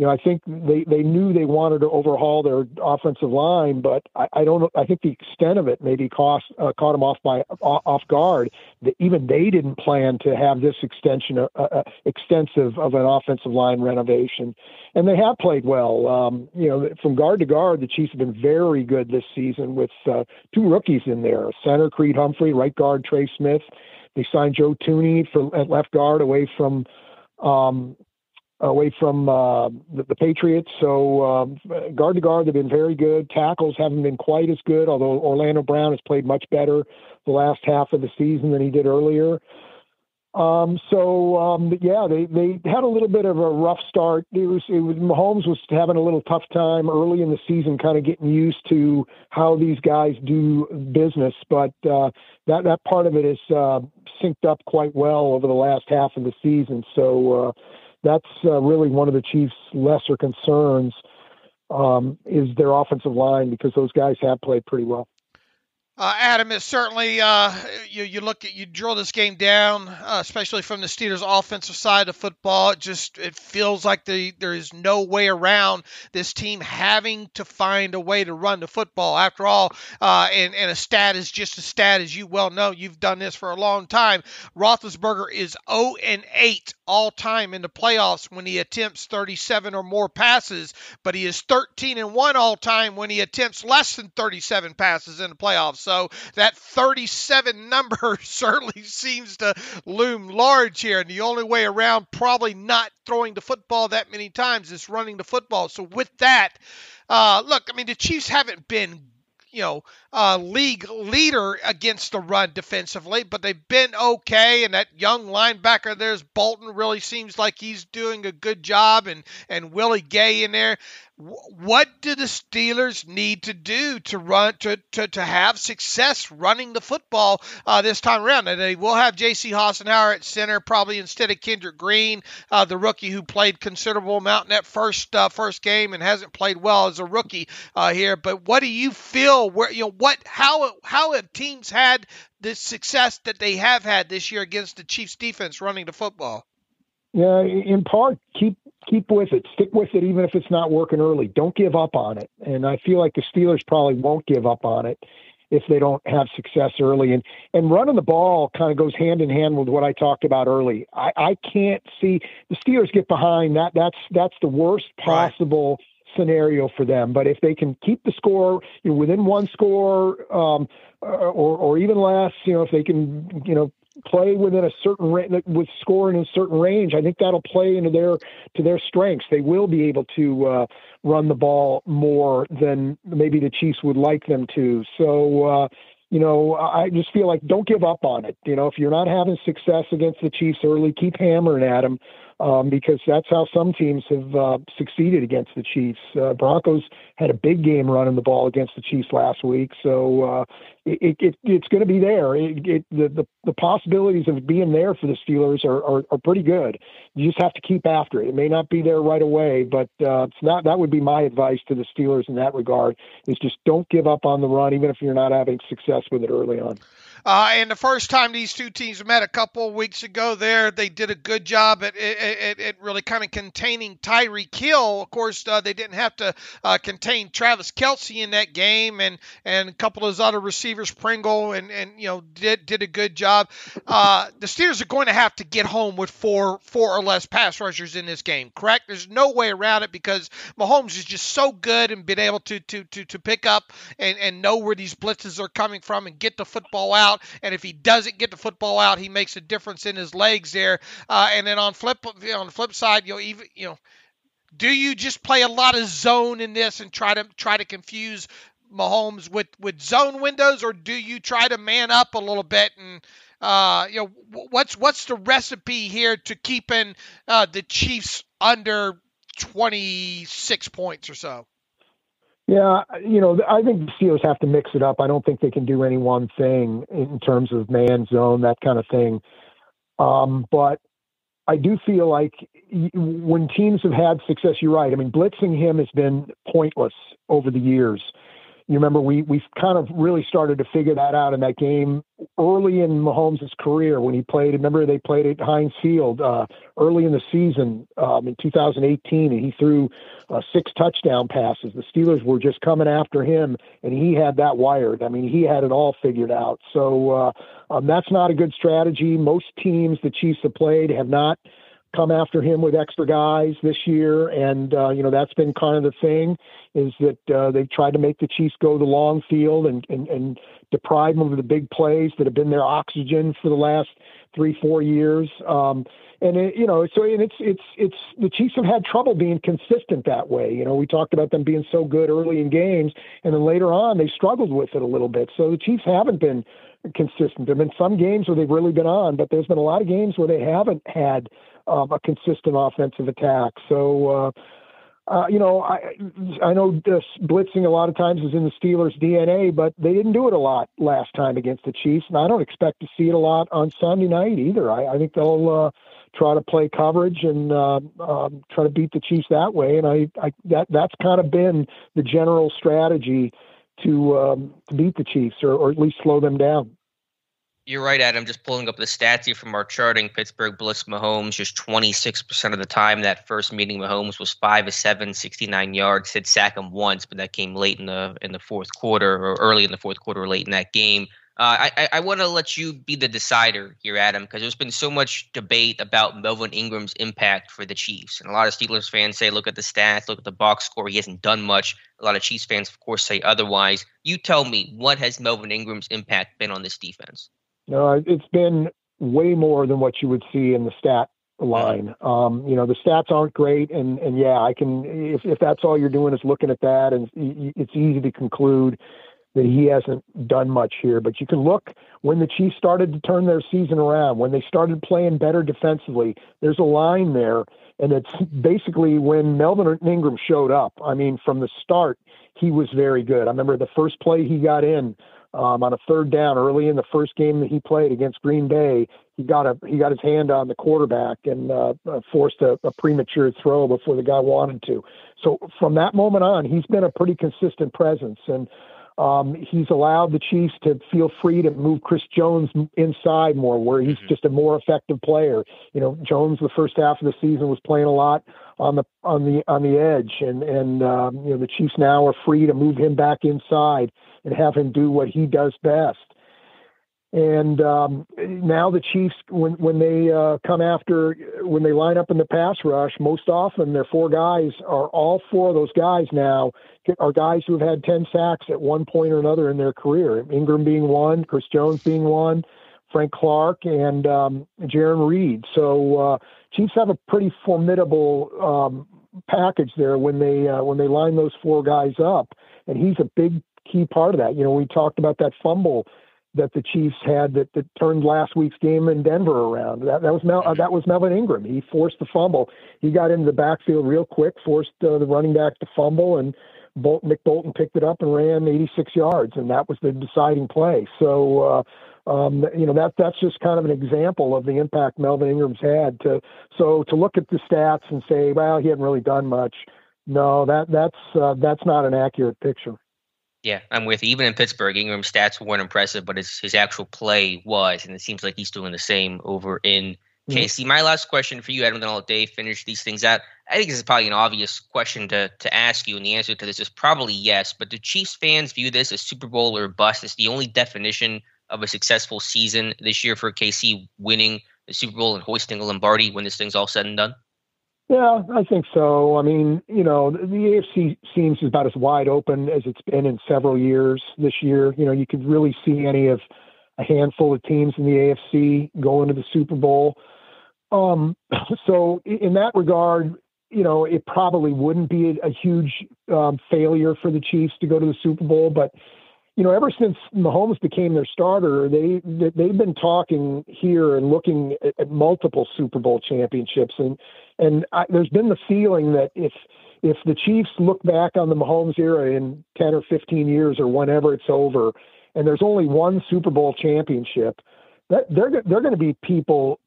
I think they knew they wanted to overhaul their offensive line, but I don't know. I think the extent of it maybe caught them off guard. Even they didn't plan to have this extensive of an offensive line renovation, and they have played well. From guard to guard, the Chiefs have been very good this season with two rookies in there: center Creed Humphrey, right guard Trey Smith. They signed Joe Tooney at left guard away from the Patriots. So guard to guard, they've been very good. Tackles haven't been quite as good, although Orlando Brown has played much better the last half of the season than he did earlier. They had a little bit of a rough start. Mahomes was having a little tough time early in the season, kind of getting used to how these guys do business. But that part of it is synced up quite well over the last half of the season. So that's really one of the Chiefs' lesser concerns is their offensive line, because those guys have played pretty well. Adam, it's certainly you drill this game down, especially from the Steelers' offensive side of football. It feels like there is no way around this team having to find a way to run the football. After all, and a stat is just a stat, as you well know. You've done this for a long time. Roethlisberger is 0-8 all time in the playoffs when he attempts 37 or more passes, but he is 13-1 all time when he attempts less than 37 passes in the playoffs. So that 37 number certainly seems to loom large here. And the only way around probably not throwing the football that many times is running the football. So with that, the Chiefs haven't been league leader against the run defensively, but they've been okay. And that young linebacker there's Bolton really seems like he's doing a good job, and Willie Gay in there. What do the Steelers need to do to run to have success running the football this time around? And they will have J.C. Hassenauer at center, probably instead of Kendrick Green, the rookie who played considerable amount in that first game and hasn't played well as a rookie here. But what do you feel? How have teams had the success that they have had this year against the Chiefs defense running the football? Yeah, in part, keep with it. Stick with it even if it's not working early. Don't give up on it. And I feel like the Steelers probably won't give up on it if they don't have success early. And running the ball kind of goes hand in hand with what I talked about early. I can't see the Steelers get behind that. That's the worst possible scenario for them. But if they can keep the score within one score or even less, if they can, play within a certain with scoring in a certain range, I think that'll play into their strengths. They will be able to run the ball more than maybe the Chiefs would like them to. So, I just feel like don't give up on it. If you're not having success against the Chiefs early, keep hammering at them. Because that's how some teams have succeeded against the Chiefs. Broncos had a big game running the ball against the Chiefs last week, so it's going to be there. The possibilities of it being there for the Steelers are pretty good. You just have to keep after it. It may not be there right away, but that would be my advice to the Steelers in that regard, is just don't give up on the run, even if you're not having success with it early on. And the first time these two teams met a couple of weeks ago they did a good job at really kind of containing Tyreek Hill. Of course, they didn't have to contain Travis Kelce in that game, and a couple of those other receivers, Pringle, and did a good job. The Steelers are going to have to get home with four or less pass rushers in this game, correct? There's no way around it, because Mahomes is just so good and been able to pick up and know where these blitzes are coming from and get the football out. And if he doesn't get the football out, he makes a difference in his legs there. And then on the flip side, do you just play a lot of zone in this and try to confuse Mahomes with zone windows, or do you try to man up a little bit and what's the recipe here to keeping the Chiefs under 26 points or so? Yeah, I think the Steelers have to mix it up. I don't think they can do any one thing in terms of man, zone, that kind of thing. But I do feel like when teams have had success, you're right. I mean, blitzing him has been pointless over the years. You remember we kind of really started to figure that out in that game early in Mahomes' career when he played. Remember they played at Heinz Field early in the season in 2018, and he threw 6 touchdown passes. The Steelers were just coming after him, and he had that wired. I mean, he had it all figured out. So that's not a good strategy. Most teams the Chiefs have played have not come after him with extra guys this year. And, that's been kind of the thing, is that they've tried to make the Chiefs go the long field and deprive them of the big plays that have been their oxygen for the last 3-4 years. It's the Chiefs have had trouble being consistent that way. We talked about them being so good early in games, and then later on they struggled with it a little bit. So the Chiefs haven't been consistent. There have been some games where they've really been on, but there's been a lot of games where they haven't had a consistent offensive attack. So, I know this blitzing a lot of times is in the Steelers' DNA, but they didn't do it a lot last time against the Chiefs, and I don't expect to see it a lot on Sunday night either. I think they'll try to play coverage and try to beat the Chiefs that way, and that's kind of been the general strategy to beat the Chiefs or at least slow them down. You're right, Adam. Just pulling up the stats here from our charting. Pittsburgh blitzed Mahomes just 26% of the time. That first meeting, Mahomes was 5 of 7, 69 yards. Did sack him once, but that came late in the fourth quarter, or early in the fourth quarter, or late in that game. I want to let you be the decider here, Adam, because there's been so much debate about Melvin Ingram's impact for the Chiefs. And a lot of Steelers fans say, look at the stats, look at the box score. He hasn't done much. A lot of Chiefs fans, of course, say otherwise. You tell me, what has Melvin Ingram's impact been on this defense? No, it's been way more than what you would see in the stat line. The stats aren't great, and yeah, I can. If that's all you're doing is looking at that, and it's easy to conclude that he hasn't done much here. But you can look when the Chiefs started to turn their season around, when they started playing better defensively. There's a line there, and it's basically when Melvin Ingram showed up. I mean, from the start, he was very good. I remember the first play he got in. On a third down early in the first game that he played against Green Bay, he got his hand on the quarterback and forced a premature throw before the guy wanted to. So from that moment on, he's been a pretty consistent presence, and he's allowed the Chiefs to feel free to move Chris Jones inside more, where he's just a more effective player. Jones the first half of the season was playing a lot on the edge, and the Chiefs now are free to move him back inside and have him do what he does best. And now the Chiefs, when they when they line up in the pass rush, most often their 4 guys are all 4 of those guys now are guys who have had 10 sacks at one point or another in their career. Ingram being one, Chris Jones being one, Frank Clark, and Jaron Reed. So Chiefs have a pretty formidable package there when they line those 4 guys up, and he's a big key part of that. We talked about that fumble that the Chiefs had that turned last week's game in Denver around. That was Melvin Ingram. He forced the fumble. He got into the backfield real quick, forced the running back to fumble, and Nick Bolton picked it up and ran 86 yards, and that was the deciding play. So that's just kind of an example of the impact Melvin Ingram's had. To look at the stats and say, well, he hadn't really done much. No, that's not an accurate picture. Yeah, I'm with you. Even in Pittsburgh, Ingram's stats weren't impressive, but his actual play was, and it seems like he's doing the same over in KC. My last question for you, Adam, then I'll let Dave finish these things out. I think this is probably an obvious question to ask you, and the answer to this is probably yes, but do Chiefs fans view this as Super Bowl or bust? It's the only definition of a successful season this year for KC, winning the Super Bowl and hoisting a Lombardi when this thing's all said and done? Yeah, I think so. I mean, the AFC seems about as wide open as it's been in several years this year. You could really see any of a handful of teams in the AFC going to the Super Bowl. So in that regard, it probably wouldn't be a huge failure for the Chiefs to go to the Super Bowl. But, ever since Mahomes became their starter, they've been talking here and looking at multiple Super Bowl championships. And there's been the feeling that if the Chiefs look back on the Mahomes era in 10 or 15 years or whenever it's over, and there's only one Super Bowl championship, that they're going to be people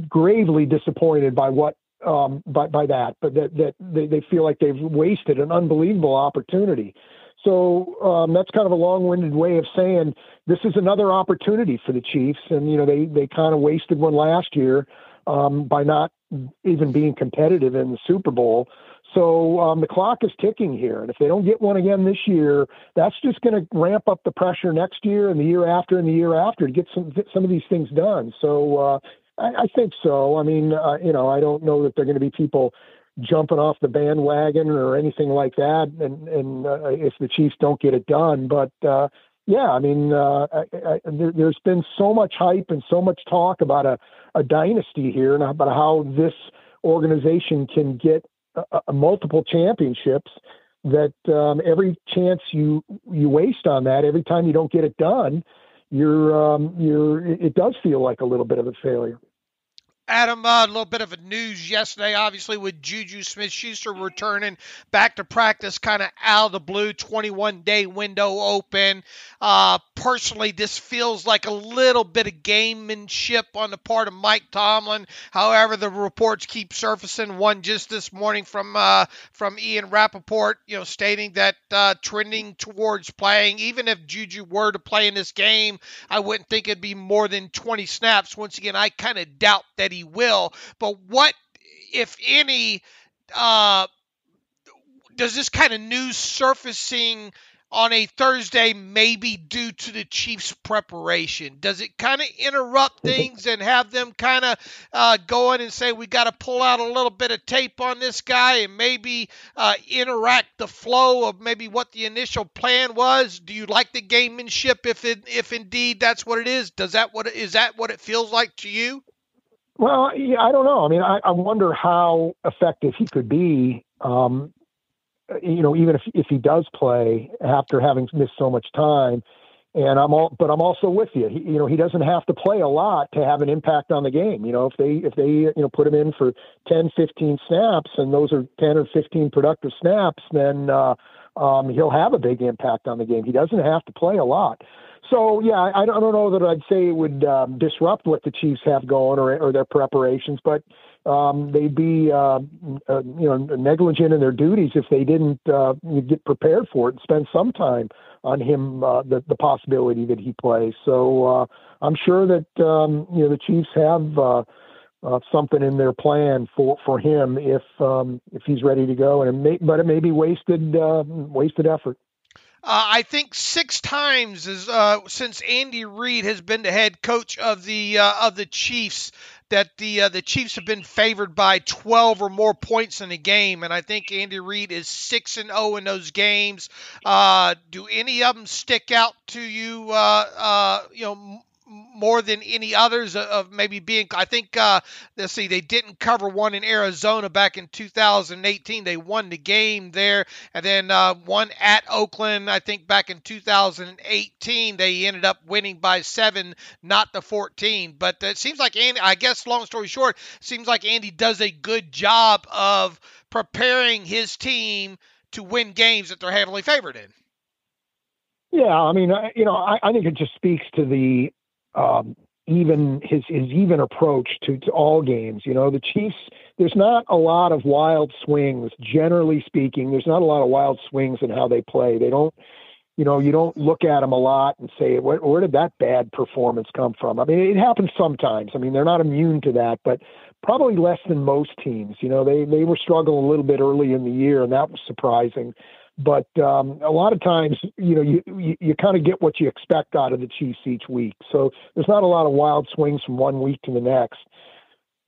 gravely disappointed by what by that, but that they feel like they've wasted an unbelievable opportunity. So that's kind of a long-winded way of saying this is another opportunity for the Chiefs. And, they kind of wasted one last year by not even being competitive in the Super Bowl. So the clock is ticking here. And if they don't get one again this year, that's just going to ramp up the pressure next year and the year after and the year after to get some of these things done. So I think so. I mean, I don't know that they're going to be people jumping off the bandwagon or anything like that. And if the Chiefs don't get it done, but yeah, I mean, there's been so much hype and so much talk about a dynasty here and about how this organization can get multiple championships, that every chance you waste on that, every time you don't get it done, it does feel like a little bit of a failure. Adam, a little bit of a news yesterday, obviously, with JuJu Smith-Schuster returning back to practice kind of out of the blue, 21-day window open. Personally, this feels like a little bit of gamemanship on the part of Mike Tomlin. However, the reports keep surfacing. One just this morning from Ian Rappaport, stating that trending towards playing. Even if JuJu were to play in this game, I wouldn't think it'd be more than 20 snaps. Once again, I kind of doubt that he will. But what, if any, does this kind of news surfacing on a Thursday maybe due to the Chiefs' preparation? Does it kind of interrupt things and have them kind of go in and say, we got to pull out a little bit of tape on this guy and maybe interact the flow of maybe what the initial plan was? Do you like the gamemanship if indeed that's what it is? Is that what it feels like to you? Well, yeah, I don't know. I mean, I wonder how effective he could be, even if he does play after having missed so much time. And but I'm also with you. He doesn't have to play a lot to have an impact on the game. If they put him in for 10, 15 snaps, and those are 10 or 15 productive snaps, then he'll have a big impact on the game. He doesn't have to play a lot. So, yeah, I don't know that I'd say it would disrupt what the Chiefs have going or their preparations, but they'd be negligent in their duties if they didn't get prepared for it and spend some time on him, the possibility that he plays. So I'm sure that the Chiefs have something in their plan for him if he's ready to go, but it may be wasted effort. I think 6 times since Andy Reid has been the head coach of the Chiefs that the Chiefs have been favored by 12 or more points in a game, and I think Andy Reid is 6-0 in those games. Do any of them stick out to you? More than any others of maybe being, I think, let's see, they didn't cover one in Arizona back in 2018. They won the game there. And then one at Oakland, I think back in 2018, they ended up winning by 7, not the 14. But it seems like Andy, I guess, long story short, seems like Andy does a good job of preparing his team to win games that they're heavily favored in. Yeah, I mean, I think it just speaks to the even his even approach to all games. The Chiefs, there's not a lot of wild swings, generally speaking. There's not a lot of wild swings in how they play. They don't, you don't look at them a lot and say, where did that bad performance come from? I mean, it happens sometimes. I mean, they're not immune to that, but probably less than most teams. They were struggling a little bit early in the year, and that was surprising. But a lot of times, you kind of get what you expect out of the Chiefs each week. So there's not a lot of wild swings from one week to the next.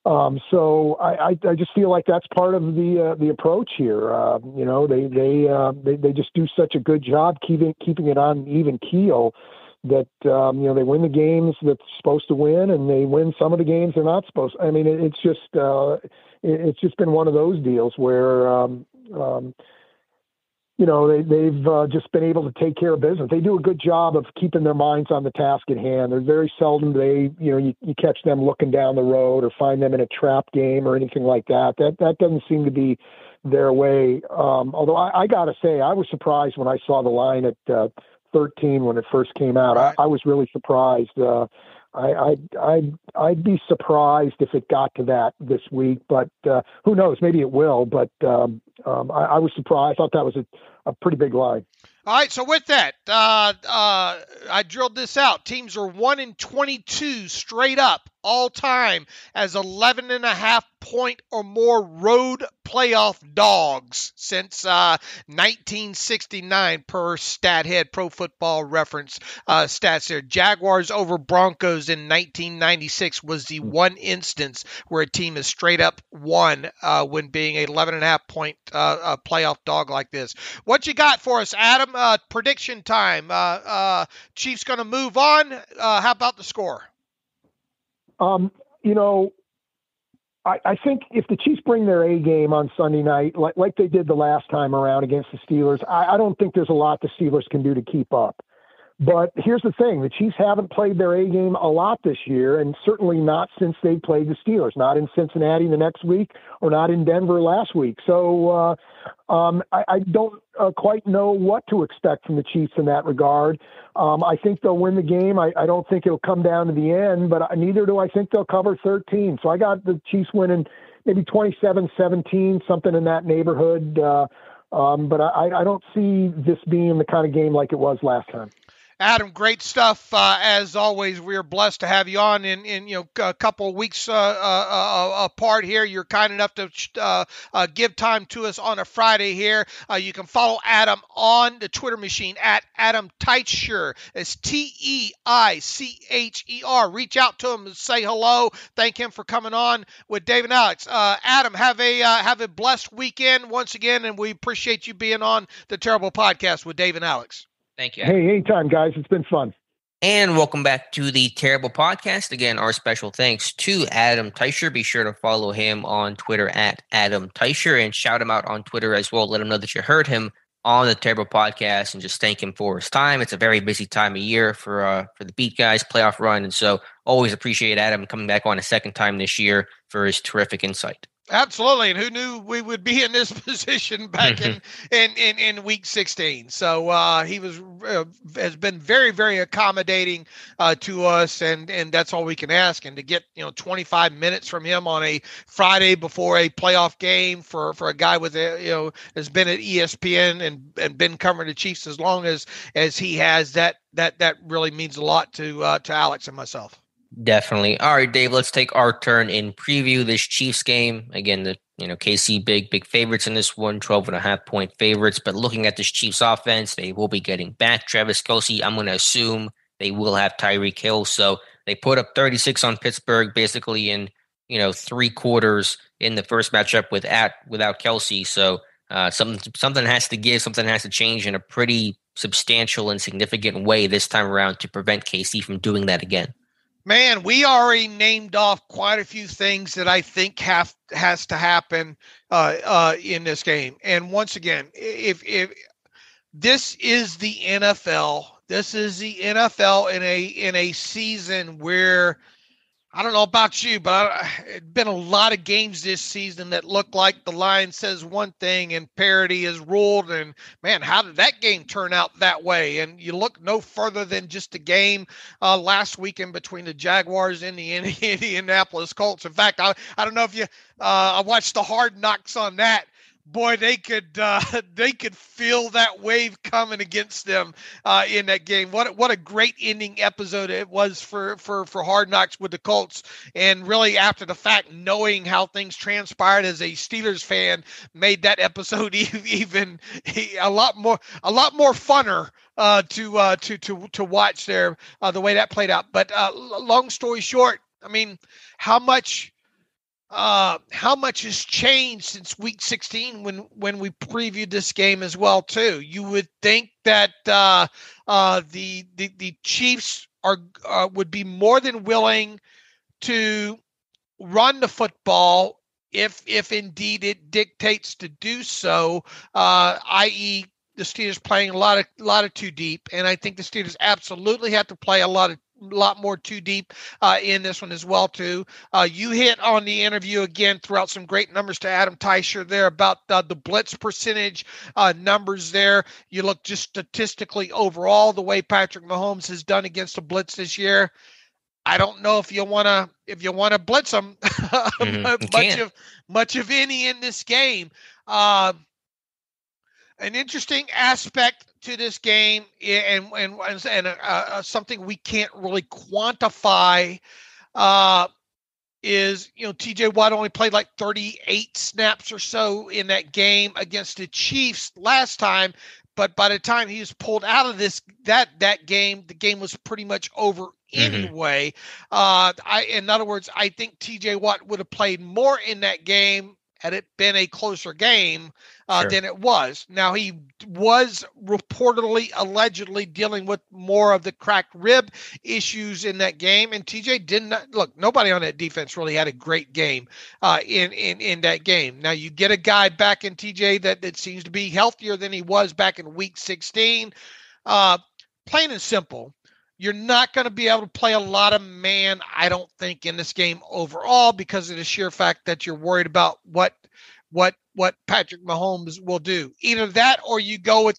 So I just feel like that's part of the approach here. They just do such a good job keeping it on an even keel that they win the games that's supposed to win, and they win some of the games they're not supposed to. I mean, it's just been one of those deals where. They've just been able to take care of business. They do a good job of keeping their minds on the task at hand. There's very seldom you catch them looking down the road or find them in a trap game or anything like that. That doesn't seem to be their way. Although I got to say, I was surprised when I saw the line at 13 when it first came out. Right. I was really surprised. I'd be surprised if it got to that this week, but who knows? Maybe it will. But I was surprised. I thought that was a pretty big line. All right, so with that, I drilled this out. Teams are 1-22 straight up all time as 11.5-point or more road playoff dogs since 1969 per StatHead Pro Football Reference stats there. Jaguars over Broncos in 1996 was the one instance where a team is straight up won when being a 11.5-point playoff dog like this. What you got for us, Adam? Prediction time. Chiefs going to move on. How about the score? I think if the Chiefs bring their A game on Sunday night, like they did the last time around against the Steelers, I don't think there's a lot the Steelers can do to keep up. But here's the thing. The Chiefs haven't played their A game a lot this year, and certainly not since they played the Steelers, not in Cincinnati the next week or not in Denver last week. So I don't quite know what to expect from the Chiefs in that regard. I think they'll win the game. I don't think it'll come down to the end, but neither do I think they'll cover 13. So I got the Chiefs winning maybe 27-17, something in that neighborhood. But I don't see this being the kind of game like it was last time. Adam, great stuff. As always, we are blessed to have you on in a couple of weeks apart here. You're kind enough to give time to us on a Friday here. You can follow Adam on the Twitter machine at Adam Teicher. It's Teicher. Reach out to him and say hello. Thank him for coming on with Dave and Alex. Adam, have a blessed weekend once again, and we appreciate you being on the Terrible Podcast with Dave and Alex. Thank you. Hey, anytime, guys. It's been fun. And welcome back to the Terrible Podcast. Again, our special thanks to Adam Teicher. Be sure to follow him on Twitter at Adam Teicher and shout him out on Twitter as well. Let him know that you heard him on the Terrible Podcast and just thank him for his time. It's a very busy time of year for the Beat Guys playoff run. And so always appreciate Adam coming back on a second time this year for his terrific insight. Absolutely, and who knew we would be in this position back in week 16? So he has been very, very accommodating to us, and that's all we can ask. And to get 25 minutes from him on a Friday before a playoff game for a guy with has been at ESPN and been covering the Chiefs as long as he has, that really means a lot to Alex and myself. Definitely. All right, Dave, let's take our turn in preview this Chiefs game. Again, the KC big favorites in this one, 12.5-point favorites. But looking at this Chiefs offense, they will be getting back Travis Kelce. I'm going to assume they will have Tyreek Hill. So they put up 36 on Pittsburgh basically in, 3 quarters in the first matchup without Kelce. So something has to give, something has to change in a pretty substantial and significant way this time around to prevent KC from doing that again. Man, we already named off quite a few things that I think has to happen in this game. And once again, if this is the NFL, in a season where, I don't know about you, but it's been a lot of games this season that look like the line says one thing and parity is ruled. And man, how did that game turn out that way? And you look no further than just a game last weekend between the Jaguars and the Indianapolis Colts. In fact, I don't know if you I watched the Hard Knocks on that. Boy, they could feel that wave coming against them in that game. What a great ending episode it was for Hard Knocks with the Colts. And really, after the fact, knowing how things transpired as a Steelers fan made that episode even a lot more funner to watch there, the way that played out. But long story short, I mean, how much has changed since week 16 when we previewed this game as well too? You would think that the Chiefs would be more than willing to run the football if indeed it dictates to do so, i.e. the Steelers playing a lot of too deep, and I think the Steelers absolutely have to play a lot more too deep in this one as well too. You hit on the interview again, throughout some great numbers to Adam Teicher there about the blitz percentage numbers there. You look just statistically overall the way Patrick Mahomes has done against the blitz this year. I don't know if you want to blitz them much of any in this game. An interesting aspect to this game, and something we can't really quantify, is, TJ Watt only played like 38 snaps or so in that game against the Chiefs last time. But by the time he was pulled out of that game, the game was pretty much over anyway. In other words, I think TJ Watt would have played more in that game had it been a closer game than it was. Now, he was reportedly, allegedly dealing with more of the cracked rib issues in that game. And TJ did not look. Nobody on that defense really had a great game in that game. Now, you get a guy back in TJ that seems to be healthier than he was back in Week 16. Plain and simple. You're not going to be able to play a lot of man, I don't think, in this game overall, because of the sheer fact that you're worried about what Patrick Mahomes will do. Either that, or you go with,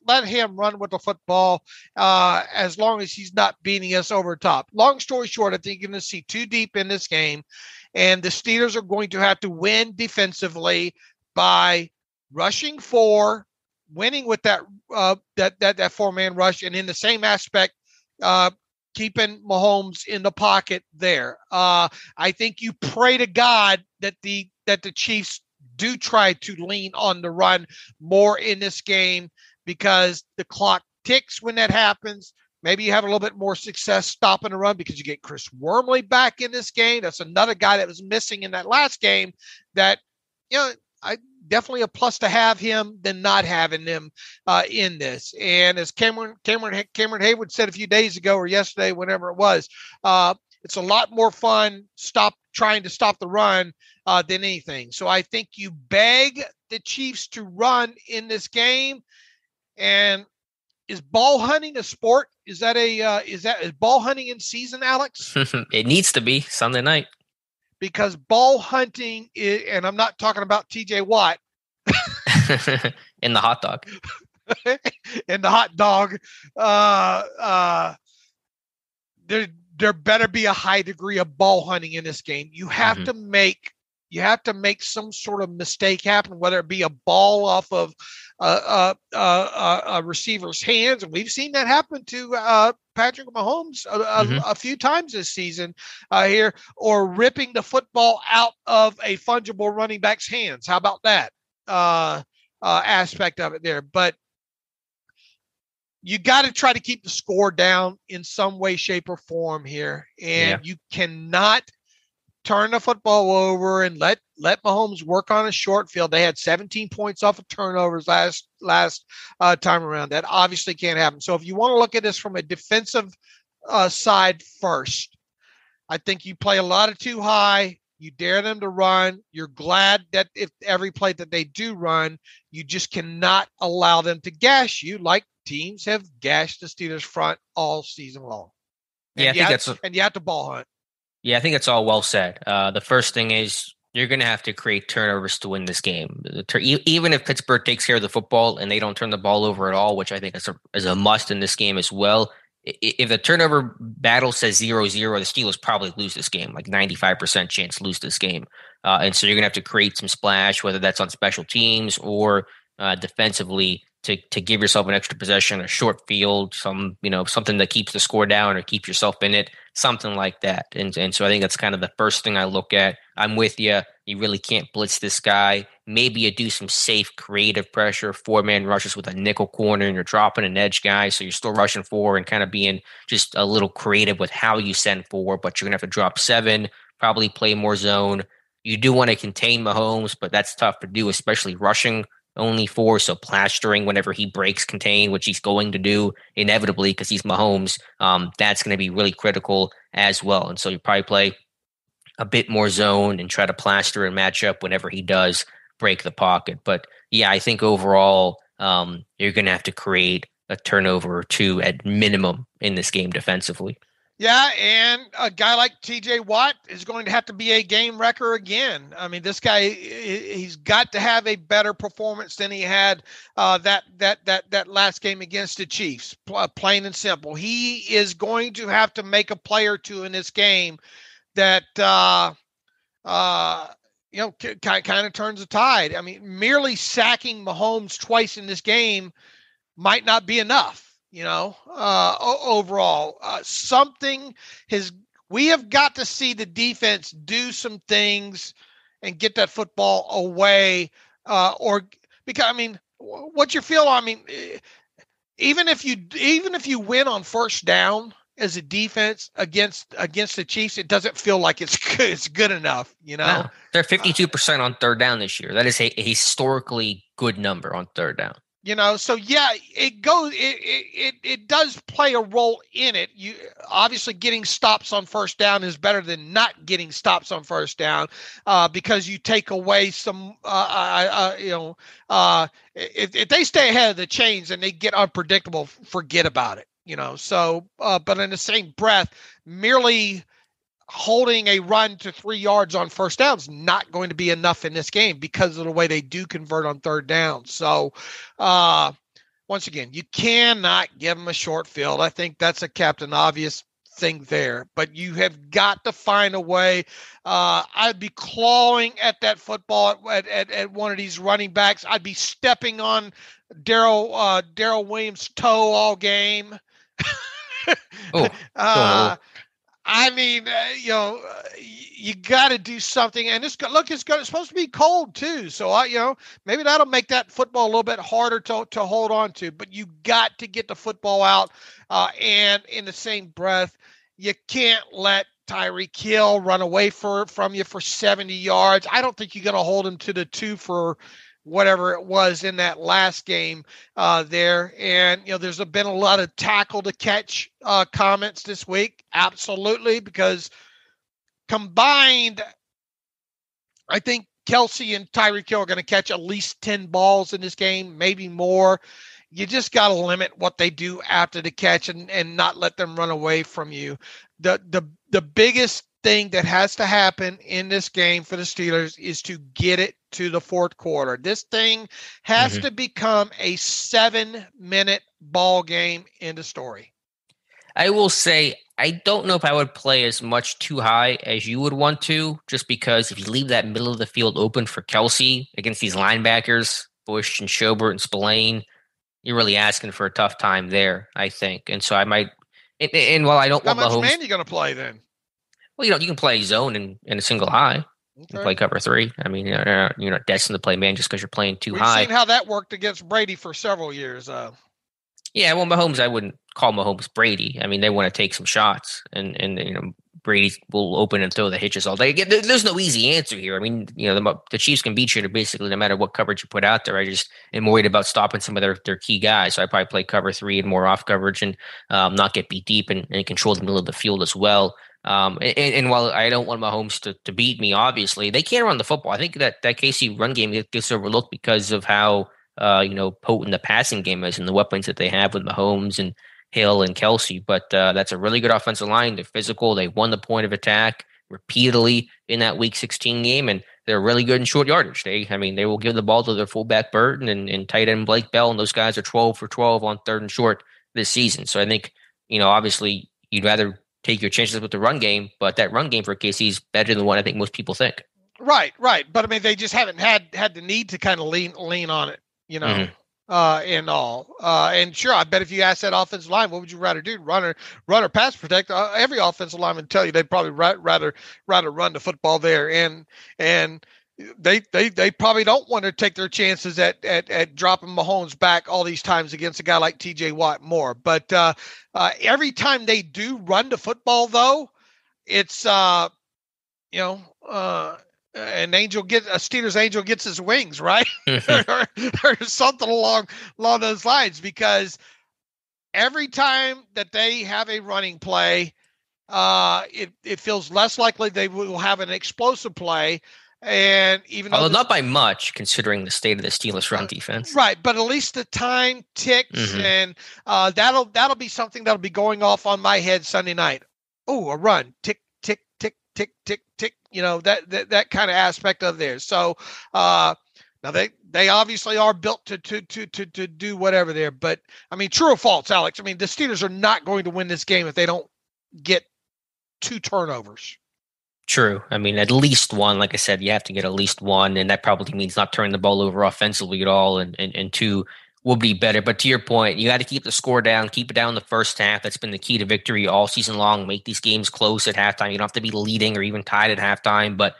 let him run with the football as long as he's not beating us over top. Long story short, I think you're going to see too deep in this game, and the Steelers are going to have to win defensively by rushing four, winning with that four-man rush, and in the same aspect, keeping Mahomes in the pocket there. I think you pray to God that the Chiefs do try to lean on the run more in this game, because the clock ticks when that happens. Maybe you have a little bit more success stopping the run because you get Chris Wormley back in this game. That's another guy that was missing in that last game that, definitely a plus to have him than not having him in this. And as Cameron Haywood said a few days ago or yesterday, whenever it was, it's a lot more fun trying to stop the run than anything. So I think you beg the Chiefs to run in this game. And is ball hunting a sport? Is ball hunting in season, Alex? It needs to be Sunday night. Because ball hunting is, and I'm not talking about TJ Watt. In the hot dog. In the hot dog. There better be a high degree of ball hunting in this game. You have to make some sort of mistake happen, whether it be a ball off of a receiver's hands. And we've seen that happen to Patrick Mahomes a few times this season here, or ripping the football out of a fungible running back's hands. How about that aspect of it there? But you got to try to keep the score down in some way, shape, or form here. And you cannot turn the football over and let Mahomes work on a short field. They had 17 points off of turnovers last time around. That obviously can't happen. So if you want to look at this from a defensive side first, I think you play a lot of too high. You dare them to run. You're glad that if every play that they do run, you just cannot allow them to gash you like teams have gashed the Steelers front all season long. And you have to ball hunt. Yeah, I think it's all well said. The first thing is you're going to have to create turnovers to win this game. Even if Pittsburgh takes care of the football and they don't turn the ball over at all, which I think is a must in this game as well. If the turnover battle says 0-0, the Steelers probably lose this game, like 95% chance to lose this game. And so you're going to have to create some splash, whether that's on special teams or defensively, to give yourself an extra possession, a short field, something that keeps the score down or keeps yourself in it, something like that. And so I think that's kind of the first thing I look at. I'm with you. You really can't blitz this guy. Maybe you do some safe, creative pressure, four-man rushes with a nickel corner, and you're dropping an edge guy, so you're still rushing four and kind of being just a little creative with how you send four, but you're going to have to drop seven, probably play more zone. You do want to contain Mahomes, but that's tough to do, especially rushing only four, so plastering whenever he breaks contain, which he's going to do inevitably because he's Mahomes. That's going to be really critical as well. And so you probably play a bit more zone and try to plaster and match up whenever he does break the pocket. But yeah, I think overall you're going to have to create a turnover or two at minimum in this game defensively. Yeah, and a guy like TJ Watt is going to have to be a game wrecker again. I mean, this guy, he's got to have a better performance than he had that last game against the Chiefs, plain and simple. He is going to have to make a play or two in this game that kind of turns the tide. I mean, merely sacking Mahomes twice in this game might not be enough, overall. We have got to see the defense do some things and get that football away, what's your feel? I mean, even if you win on first down as a defense against the Chiefs, it doesn't feel like it's good enough, No, they're 52% on third down this year. That is a historically good number on third down. So yeah, it does play a role in it. You obviously getting stops on first down is better than not getting stops on first down, because you take away some, if they stay ahead of the chains and they get unpredictable, forget about it, So, but in the same breath, merely holding a run to 3 yards on first down is not going to be enough in this game because of the way they do convert on third down. So, once again, you cannot give them a short field. I think that's a Captain Obvious thing there, but you have got to find a way. I'd be clawing at that football at one of these running backs. I'd be stepping on Daryl Williams' toe all game. I mean, you got to do something, and it's supposed to be cold too. So maybe that'll make that football a little bit harder to hold on to. But you got to get the football out, and in the same breath, you can't let Tyreek Hill run away from you for 70 yards. I don't think you're going to hold him to the 2 for whatever it was in that last game there. And, there's been a lot of tackle to catch comments this week. Absolutely. Because combined, I think Kelsey and Tyreek Hill are going to catch at least 10 balls in this game, maybe more. You just got to limit what they do after the catch and not let them run away from you. The biggest thing that has to happen in this game for the Steelers is to get it to the fourth quarter. This thing has to become a 7-minute ball game in the story. I will say, I don't know if I would play as much too high as you would want to, just because if you leave that middle of the field open for Kelsey against these linebackers, Bush and Schobert and Spillane, you're really asking for a tough time there, I think. And so I might, and while I don't want Mahomes. How much man are you going to play then? Well, you can play zone in a single high. You can play cover 3. I mean, you're not destined to play man just because you're playing too high. We've seen how that worked against Brady for several years. Yeah, well, Mahomes, I wouldn't call Mahomes Brady. I mean, they want to take some shots, and Brady will open and throw the hitches all day. There's no easy answer here. I mean, the Chiefs can beat you basically no matter what coverage you put out there. I just am worried about stopping some of their key guys. So I probably play cover 3 and more off coverage and not get beat deep and control the middle of the field as well. And while I don't want Mahomes to beat me, obviously, they can run the football. I think that KC run game gets overlooked because of how potent the passing game is and the weapons that they have with Mahomes and Hill and Kelsey. But that's a really good offensive line. They're physical. They won the point of attack repeatedly in that Week 16 game, and they're really good in short yardage. They will give the ball to their fullback Burton and tight end Blake Bell, and those guys are 12 for 12 on third and short this season. So I think, obviously you'd rather take your chances with the run game, but that run game for KC is better than what I think most people think. Right. But I mean, they just haven't had the need to kind of lean on it, and all. And sure, I bet if you ask that offensive line, what would you rather do, run or pass protect? Every offensive lineman tell you they'd probably rather run the football there, and they probably don't want to take their chances at dropping Mahomes back all these times against a guy like TJ Watt more. But every time they do run the football, though, it's a Steelers angel gets his wings, right? or something along those lines, because every time that they have a running play, it feels less likely they will have an explosive play. And even though not by much, considering the state of the Steelers run defense, right? But at least the time ticks, and that'll be something that'll be going off on my head Sunday night. Oh, a run, tick, tick, tick, tick, tick, tick. That kind of aspect of there. So now they obviously are built to do whatever there. But I mean, true or false, Alex? I mean, the Steelers are not going to win this game if they don't get 2 turnovers. True. I mean, at least one. Like I said, you have to get at least one, and that probably means not turning the ball over offensively at all. And two will be better. But to your point, you got to keep the score down, keep it down in the first half. That's been the key to victory all season long. Make these games close at halftime. You don't have to be leading or even tied at halftime, but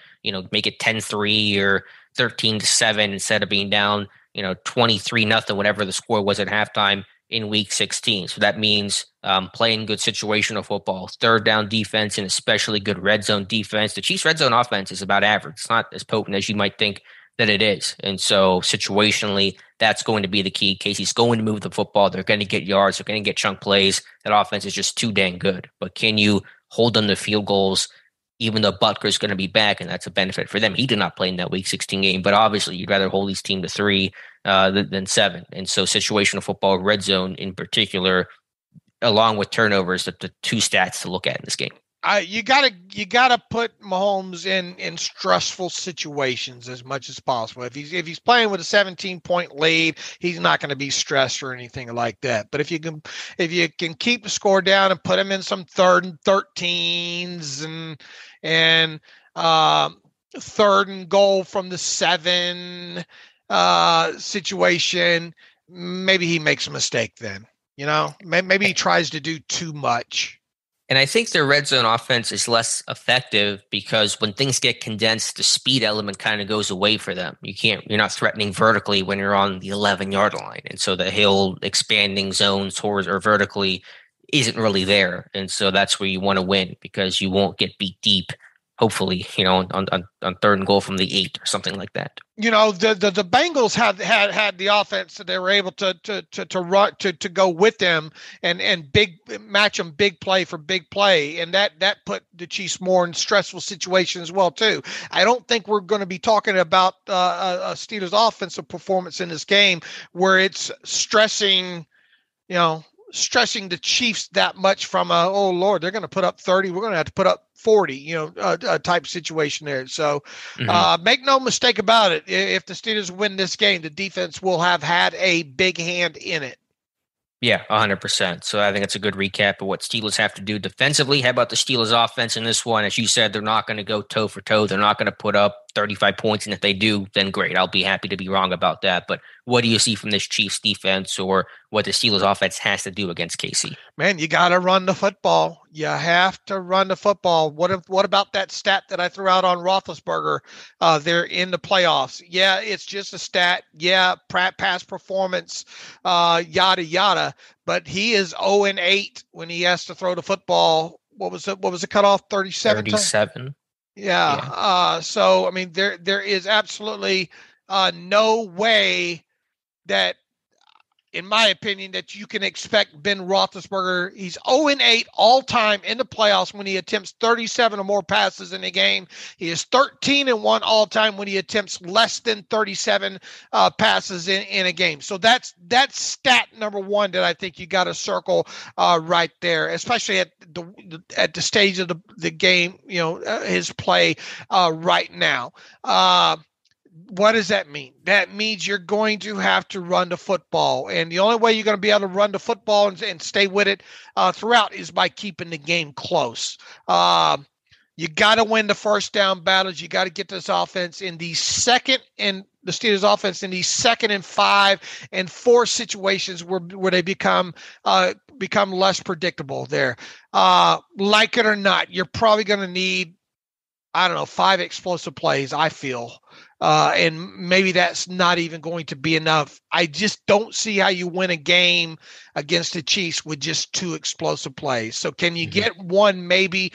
make it 10-3 or 13-7 instead of being down 23-0, whatever the score was at halftime in week 16. So that means playing good situational football, third down defense, and especially good red zone defense. The Chiefs' red zone offense is about average. It's not as potent as you might think that it is. And so situationally, that's going to be the key. Casey's going to move the football. They're going to get yards. They're going to get chunk plays. That offense is just too dang good. But can you hold them to field goals, even though Butker's going to be back, and that's a benefit for them. He did not play in that Week 16 game, but obviously you'd rather hold these team to 3 than 7. And so situational football, red zone in particular, along with turnovers, the two stats to look at in this game. You gotta put Mahomes in stressful situations as much as possible. If he's playing with a 17-point lead, he's not going to be stressed or anything like that. But if you can keep the score down and put him in some 3rd and 13s and 3rd and goal from the 7 situation, maybe he makes a mistake then. Maybe he tries to do too much. And I think their red zone offense is less effective because when things get condensed, the speed element kind of goes away for them. You're not threatening vertically when you're on the 11-yard line. And so the hill expanding zones towards or vertically isn't really there. And so that's where you want to win because you won't get beat deep, hopefully, on 3rd and goal from the 8 or something like that. The Bengals had the offense that they were able to run to go with them and match them big play for big play, and that put the Chiefs more in stressful situations as well too. I don't think we're going to be talking about a Steelers offensive performance in this game where it's stressing the Chiefs that much from oh Lord, they're going to put up 30, we're going to have to put up 40, type situation there. So make no mistake about it. If the Steelers win this game, the defense will have had a big hand in it. Yeah, 100%. So I think it's a good recap of what Steelers have to do defensively. How about the Steelers offense in this one? As you said, they're not going to go toe for toe. They're not going to put up 35 points. And if they do, then great. I'll be happy to be wrong about that. But what do you see from this Chiefs defense or what the Steelers offense has to do against KC? Man, you got to run the football. You have to run the football. What about that stat that I threw out on Roethlisberger? They're in the playoffs. Yeah, it's just a stat. Yeah, past performance, yada yada. But he is 0-8 when he has to throw the football. What was the cutoff? 37. 37. Yeah. So I mean, there is absolutely no way that, in my opinion, that you can expect Ben Roethlisberger. He's 0-8 all time in the playoffs when he attempts 37 or more passes in a game. He is 13-1 all time when he attempts less than 37 passes in a game. So that's stat number one that I think you got to circle right there, especially at the stage of the game. His play right now. What does that mean? That means you're going to have to run the football. And the only way you're going to be able to run the football and stay with it throughout is by keeping the game close. You got to win the first down battles. You got to get this offense in the Steelers offense in these 2nd and 5 and 4 situations where they become less predictable there. Like it or not, you're probably going to need, 5 explosive plays, I feel. And maybe that's not even going to be enough. I just don't see how you win a game against the Chiefs with just 2 explosive plays. So can you get one maybe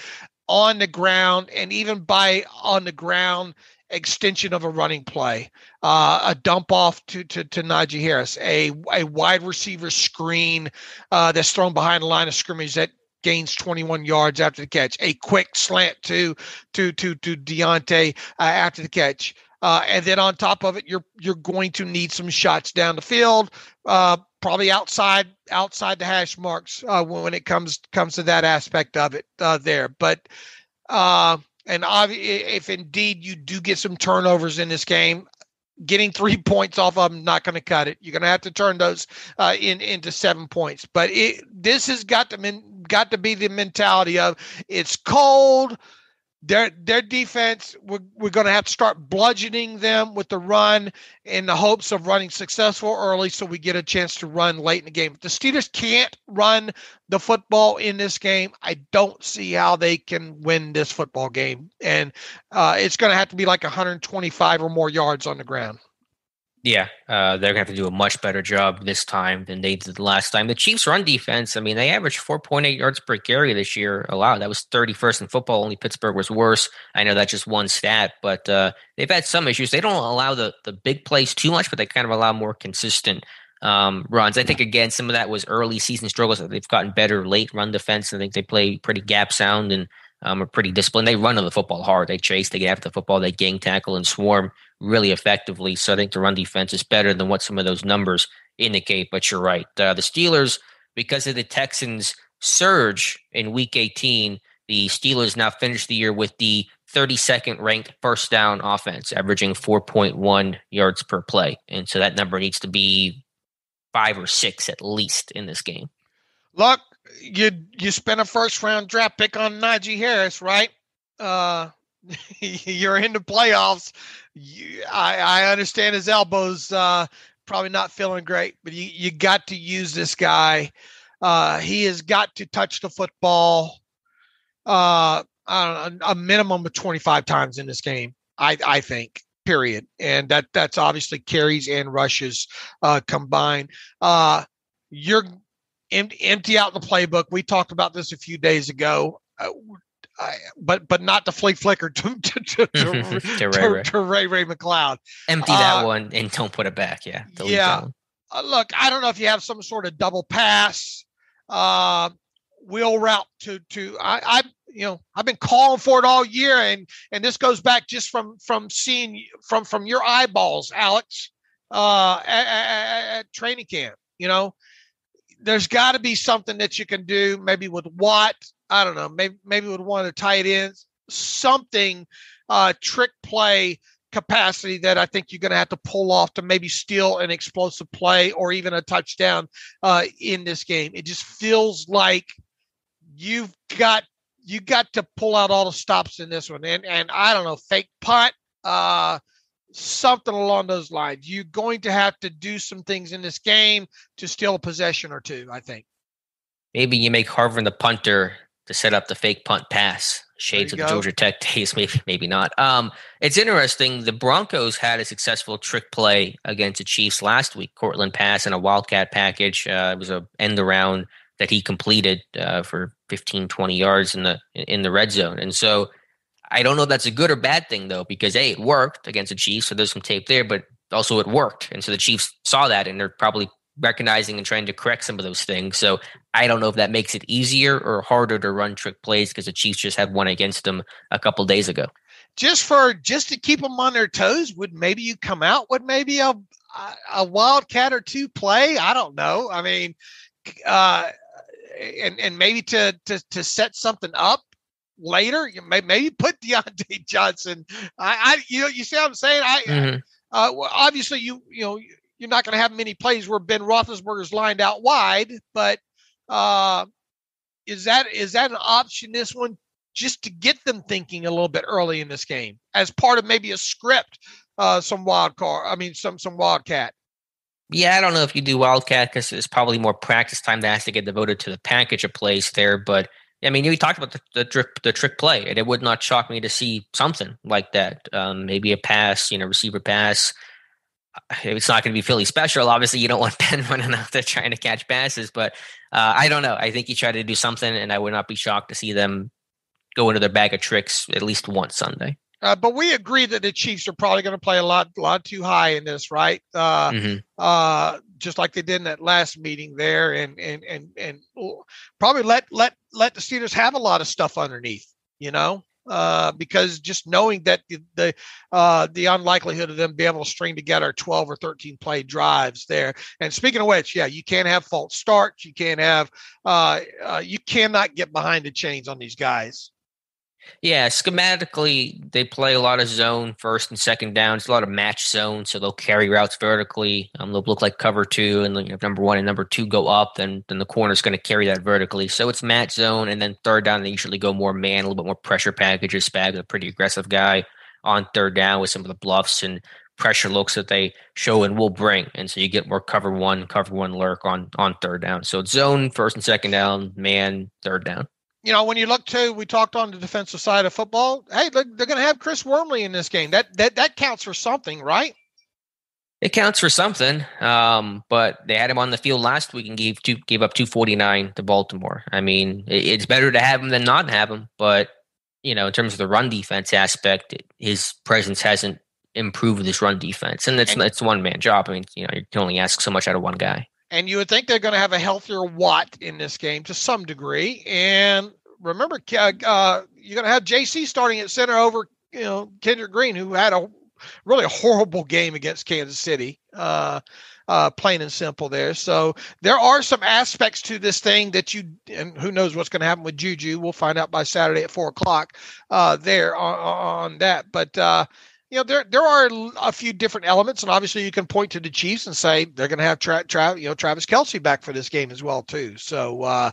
on the ground, and even by on the ground, extension of a running play, a dump off to Nigel Harris, a wide receiver screen that's thrown behind the line of scrimmage that gains 21 yards after the catch, a quick slant to Deontay after the catch. And then on top of it, you're going to need some shots down the field, probably outside the hash marks when it comes to that aspect of it there. But if indeed you do get some turnovers in this game, getting 3 points off of them not going to cut it. You're going to have to turn those into 7 points. But this has got to be the mentality of it's cold. their defense, we're going to have to start bludgeoning them with the run in the hopes of running successful early so we get a chance to run late in the game. If the Steelers can't run the football in this game, I don't see how they can win this football game. And it's going to have to be like 125 or more yards on the ground. Yeah, they're going to have to do a much better job this time than they did the last time. The Chiefs' run defense, I mean, they averaged 4.8 yards per carry this year. Wow, that was 31st in football. Only Pittsburgh was worse. I know that's just one stat, but they've had some issues. They don't allow the big plays too much, but they kind of allow more consistent runs. I think, again, some of that was early season struggles. They've gotten better late run defense. I think they play pretty gap sound and are pretty disciplined. They run on the football hard. They chase, they get after the football, they gang tackle and swarm really effectively. So I think the run defense is better than what some of those numbers indicate. But you're right. The Steelers, because of the Texans' surge in Week 18, the Steelers now finished the year with the 32nd ranked first down offense, averaging 4.1 yards per play. And so that number needs to be 5 or 6 at least in this game. Look, you spent a first-round draft pick on Nigel Harris, right? You're in the playoffs. I understand his elbows probably not feeling great, but you got to use this guy. He has got to touch the football I don't know, a minimum of 25 times in this game, I think, period. And that's obviously carries and rushes combined. You're empty out the playbook. We talked about this a few days ago. But not to flicker to Ray McLeod. Empty that one and don't put it back. Yeah. Yeah. Look, I don't know if you have some sort of double pass, wheel route to I've been calling for it all year, and this goes back just from seeing from your eyeballs, Alex, at training camp. There's got to be something that you can do, maybe with Watt. I don't know, maybe with one of the tight ends, something trick play capacity that I think you're going to have to pull off to maybe steal an explosive play or even a touchdown in this game. It just feels like you got to pull out all the stops in this one. And I don't know, fake punt, something along those lines. You're going to have to do some things in this game to steal a possession or two, I think. Maybe you make Harvin the punter to set up the fake punt pass. Shades of the Georgia Tech days, maybe not. It's interesting. The Broncos had a successful trick play against the Chiefs last week. Cortland pass and a Wildcat package. It was a end around that he completed for 15, 20 yards in the red zone. And so I don't know if that's a good or bad thing, though, because it worked against the Chiefs. So there's some tape there, but also it worked. And so the Chiefs saw that, and they're probably recognizing and trying to correct some of those things. So I don't know if that makes it easier or harder to run trick plays because the Chiefs just had one against them a couple days ago. Just to keep them on their toes, would maybe you come out with maybe a Wildcat or two play? I don't know. I mean, and maybe to set something up later, maybe put Deontay Johnson. You see what I'm saying? Obviously you're not going to have many plays where Ben Roethlisberger's lined out wide, but is that an option, this one, just to get them thinking a little bit early in this game as part of maybe a script, some Wildcat? Yeah, I don't know if you do Wildcat because there's probably more practice time that has to get devoted to the package of plays there. But I mean, we talked about the trick play, and it would not shock me to see something like that. Maybe a pass, receiver pass. It's not going to be Philly special. Obviously, you don't want Ben running out there trying to catch passes, but I don't know. I think he tried to do something, and I would not be shocked to see them go into their bag of tricks at least once Sunday. But we agree that the Chiefs are probably going to play a lot too high in this, right? Just like they did in that last meeting there, and probably let the Steelers have a lot of stuff underneath, because just knowing that the unlikelihood of them being able to string together 12 or 13 play drives there. And speaking of which, yeah, you can't have false starts. You can't have you cannot get behind the chains on these guys. Yeah, schematically, they play a lot of zone first and second downs, a lot of match zone, so they'll carry routes vertically. They'll look like cover two, and if number one and number two go up, then the corner's going to carry that vertically. So it's match zone, and then third down, they usually go more man, a little bit more pressure packages. Spag's a pretty aggressive guy on third down with some of the bluffs and pressure looks that they show and will bring. And so you get more cover one lurk on third down. So it's zone first and second down, man, third down. When you look to, we talked on the defensive side of football. Hey, they're going to have Chris Wormley in this game. That counts for something, right? It counts for something. But they had him on the field last week and gave up 249 to Baltimore. I mean, it's better to have him than not have him. But in terms of the run defense aspect, his presence hasn't improved this run defense, and it's a one-man job. I mean, you can only ask so much out of one guy. And you would think they're going to have a healthier Watt in this game to some degree. And remember, you're going to have JC starting at center over, Kendrick Green, who had a really horrible game against Kansas City, plain and simple there. So there are some aspects to this thing that and who knows what's going to happen with Juju. We'll find out by Saturday at 4:00 there on that. But, there are a few different elements, and obviously you can point to the Chiefs and say they're going to have Travis Kelce back for this game as well too. So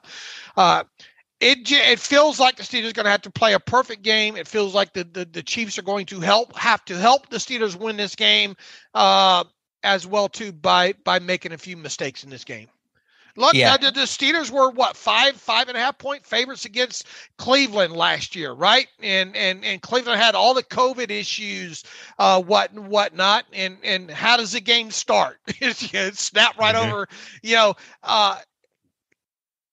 it feels like the Steelers are going to have to play a perfect game. It feels like the Chiefs are going to have to help the Steelers win this game as well too by making a few mistakes in this game. Look, the Steelers were 5.5 point favorites against Cleveland last year, right? And Cleveland had all the COVID issues, whatnot. And how does the game start? It snapped right over.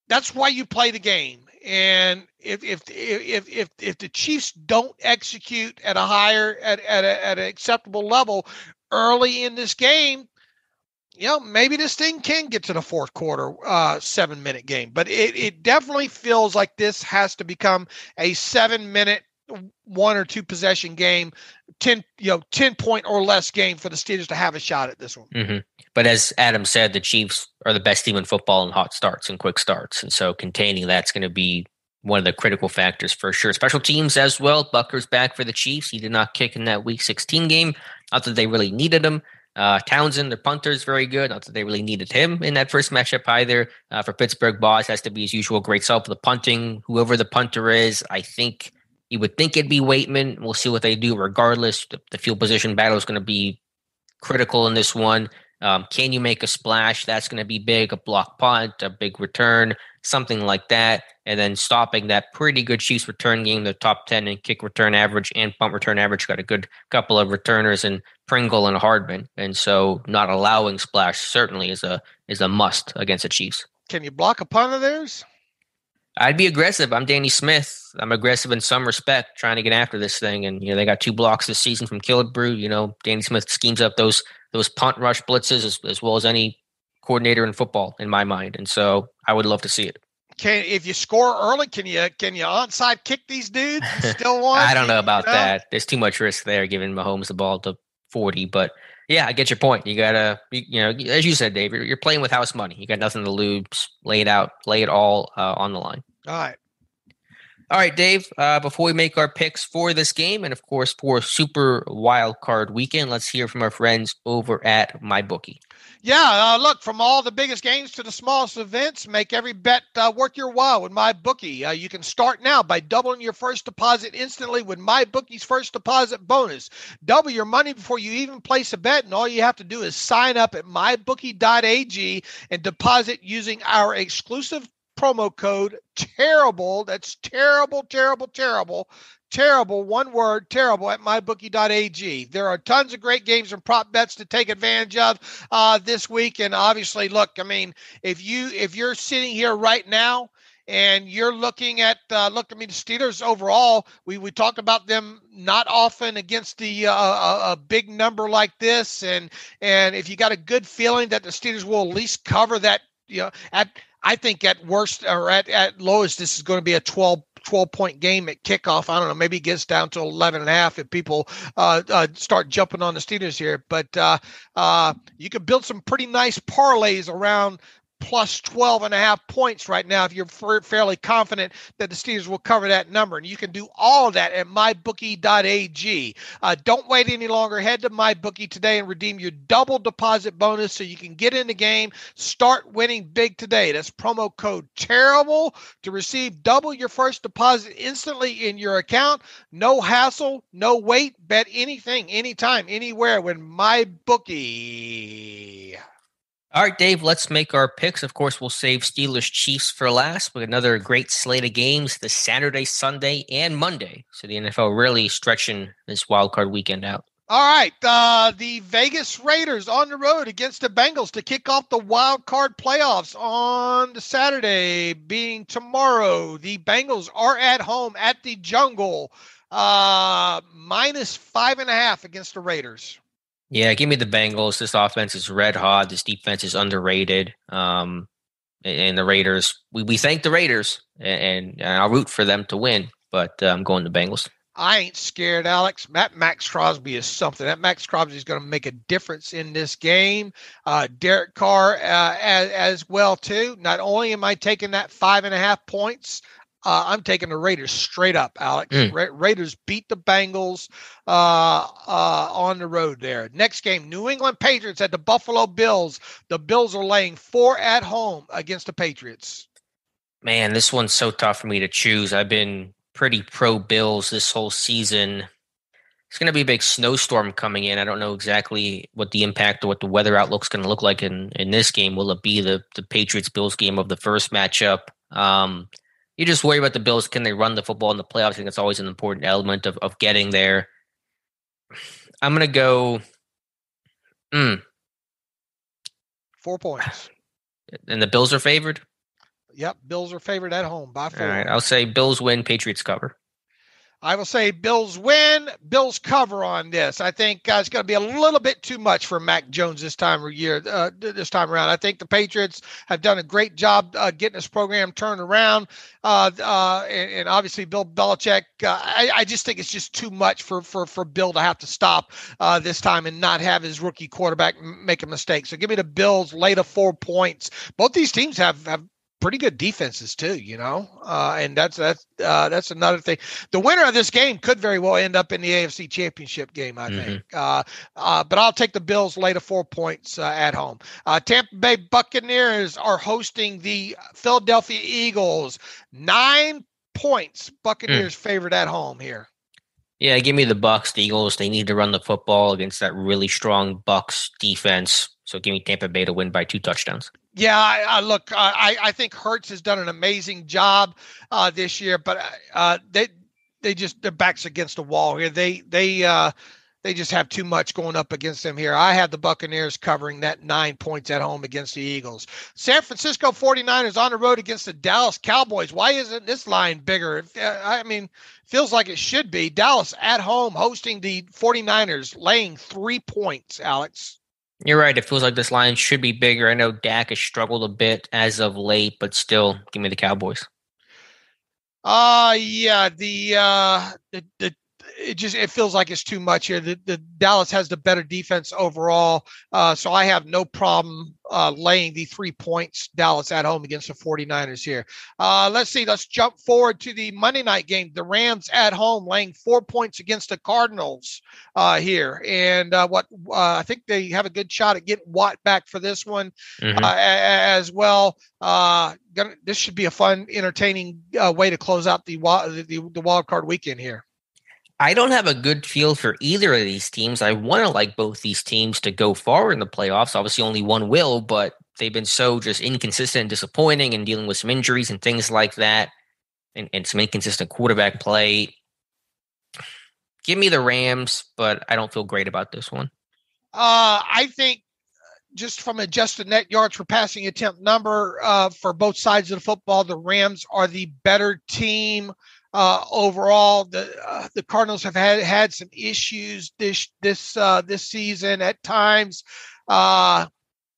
That's why you play the game. And if the Chiefs don't execute at an acceptable level early in this game, maybe this thing can get to the fourth quarter, 7-minute game, but it definitely feels like this has to become a 7-minute, 1 or 2 possession game, 10 point or less game for the Steelers to have a shot at this one. Mm-hmm. But as Adam said, the Chiefs are the best team in football in hot starts and quick starts. And so containing that's going to be one of the critical factors for sure. Special teams as well. Bucker's back for the Chiefs. He did not kick in that Week 16 game. Not that they really needed him. Townsend, their punter, is very good. Not that they really needed him in that first matchup either. For Pittsburgh, Boss has to be his usual great self for the punting. Whoever the punter is, I think you would think it'd be Waitman. We'll see what they do regardless. The field position battle is going to be critical in this one. Can you make a splash? That's going to be big. A block punt, a big return, something like that. And then stopping that pretty good Chiefs return game, the top 10 in kick return average and punt return average. Got a good couple of returners in Pringle and Hardman. And so not allowing splash certainly is a must against the Chiefs. Can you block a punt of theirs? I'd be aggressive. I'm Danny Smith. I'm aggressive in some respect, trying to get after this thing. And, they got 2 blocks this season from Killebrew. Danny Smith schemes up those punt rush blitzes as well as any coordinator in football in my mind. And so I would love to see it. If you score early, can you onside kick these dudes and still won? I don't know about that. There's too much risk there giving Mahomes the ball to 40, but yeah, I get your point. You gotta, as you said, Dave, you're playing with house money. You got nothing to lose. Lay it out, lay it all on the line. All right, Dave, before we make our picks for this game and, of course, for Super Wild Card Weekend, let's hear from our friends over at MyBookie. Yeah, look, from all the biggest games to the smallest events, make every bet worth your while with MyBookie. You can start now by doubling your first deposit instantly with MyBookie's first deposit bonus. Double your money before you even place a bet, and all you have to do is sign up at mybookie.ag and deposit using our exclusive promo code terrible. That's terrible. One word, terrible, at mybookie.ag. There are tons of great games and prop bets to take advantage of this week. And obviously, look, I mean, if you're sitting here right now and you're looking at the Steelers overall, we talked about them not often against a big number like this. And if you got a good feeling that the Steelers will at least cover that, I think at worst or at lowest, this is going to be a 12-point game at kickoff. I don't know. Maybe it gets down to 11.5 if people start jumping on the Steelers here. But you can build some pretty nice parlays around plus 12.5 points right now if you're fairly confident that the Steelers will cover that number. And you can do all of that at mybookie.ag. Don't wait any longer. Head to MyBookie today and redeem your double deposit bonus so you can get in the game. Start winning big today. That's promo code TERRIBLE to receive double your first deposit instantly in your account. No hassle, no wait. Bet anything, anytime, anywhere with MyBookie. All right, Dave, let's make our picks. Of course, we'll save Steelers Chiefs for last with another great slate of games this Saturday, Sunday, and Monday. So the NFL really stretching this wild card weekend out. All right, the Vegas Raiders on the road against the Bengals to kick off the wild card playoffs on the Saturday, being tomorrow. The Bengals are at home at the Jungle, minus 5.5 against the Raiders. Yeah, give me the Bengals. This offense is red hot. This defense is underrated. And the Raiders, we thank the Raiders, and I'll root for them to win, but I'm going to Bengals. I ain't scared, Alex. Max Crosby is something. That Max Crosby is going to make a difference in this game. Derek Carr as well, too. Not only am I taking that 5.5 points, I'm taking the Raiders straight up, Alex. Raiders beat the Bengals on the road there. Next game, New England Patriots at the Buffalo Bills. The Bills are laying 4 at home against the Patriots. Man, this one's so tough for me to choose. I've been pretty pro Bills this whole season. It's going to be a big snowstorm coming in. I don't know exactly what the impact or what the weather outlook's going to look like in this game. Will it be the Patriots-Bills game of the first matchup? You just worry about the Bills. Can they run the football in the playoffs? I think it's always an important element of getting there. I'm going to go 4 points. And the Bills are favored? Yep, Bills are favored at home by 4. All right, I'll say Bills win, Patriots cover. I will say Bills win, Bills cover on this. I think it's going to be a little bit too much for Mac Jones this time around. I think the Patriots have done a great job getting this program turned around. And obviously Bill Belichick, I just think it's just too much for Bill to have to stop this time and not have his rookie quarterback make a mistake. So give me the Bills late of 4 points. Both these teams have pretty good defenses too, and that's another thing. The winner of this game could very well end up in the AFC Championship game, I think. But I'll take the Bills late of 4 points at home. Tampa Bay Buccaneers are hosting the Philadelphia Eagles. 9 points. Buccaneers favored at home here. Yeah, give me the Bucs. The Eagles, they need to run the football against that really strong Bucs defense. So give me Tampa Bay to win by 2 touchdowns. Yeah, I think Hurts has done an amazing job this year, but their backs against the wall here. They just have too much going up against them here. I have the Buccaneers covering that 9 points at home against the Eagles. San Francisco 49ers on the road against the Dallas Cowboys. Why isn't this line bigger? Feels like it should be. Dallas at home hosting the 49ers, laying 3 points, Alex. You're right. It feels like this line should be bigger. I know Dak has struggled a bit as of late, but still, give me the Cowboys. Yeah. It feels like it's too much here. The Dallas has the better defense overall, so I have no problem laying the 3 points. Dallas at home against the 49ers here. Let's see. Let's jump forward to the Monday night game. The Rams at home laying 4 points against the Cardinals here, and I think they have a good shot at getting Watt back for this one as well. This should be a fun, entertaining way to close out the wild card weekend here. I don't have a good feel for either of these teams. I want to like both these teams to go far in the playoffs. Obviously, only one will, but they've been so just inconsistent and disappointing and dealing with some injuries and things like that and some inconsistent quarterback play. Give me the Rams, but I don't feel great about this one. I think just from adjusted net yards per passing attempt number for both sides of the football, the Rams are the better team. Overall, the Cardinals have had some issues this season at times.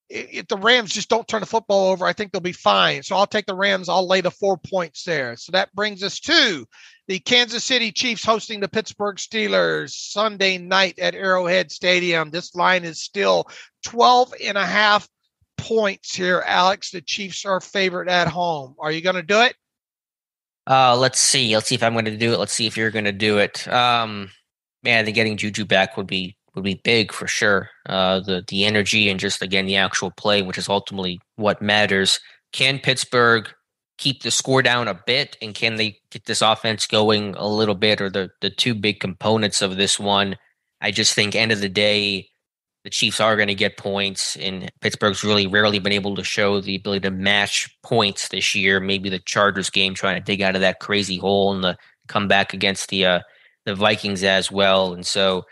If the Rams just don't turn the football over, I think they'll be fine. So I'll take the Rams. I'll lay the 4 points there. So that brings us to the Kansas City Chiefs hosting the Pittsburgh Steelers Sunday night at Arrowhead Stadium. This line is still 12.5 points here, Alex. The Chiefs are favored at home. Are you going to do it? Let's see. Let's see if I'm going to do it. Let's see if you're going to do it. Man, I think getting Juju back would be big for sure. The energy and just again the actual play, which is ultimately what matters. Can Pittsburgh keep the score down a bit, and can they get this offense going a little bit? Or the two big components of this one? I just think end of the day, the Chiefs are going to get points, and Pittsburgh's really rarely been able to show the ability to match points this year. Maybe the Chargers game trying to dig out of that crazy hole and the comeback against the Vikings as well. And so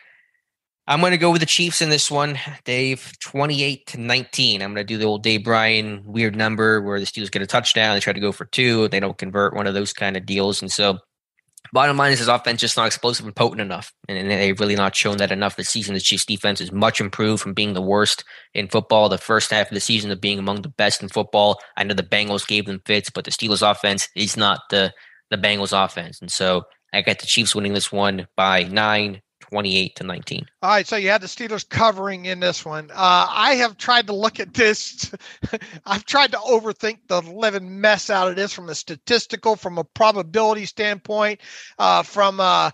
I'm going to go with the Chiefs in this one, Dave, 28-19. I'm going to do the old Dave Bryan weird number where the Steelers get a touchdown. They try to go for two. They don't convert, one of those kind of deals. And so bottom line is his offense just not explosive and potent enough. And they've really not shown that enough this season. The Chiefs defense is much improved from being the worst in football the first half of the season to being among the best in football. I know the Bengals gave them fits, but the Steelers offense is not the Bengals offense. And so I got the Chiefs winning this one by 9, 28-19. All right, so you had the Steelers covering in this one. I have tried to look at this. I've tried to overthink the living mess out of this from a statistical, from a probability standpoint, from a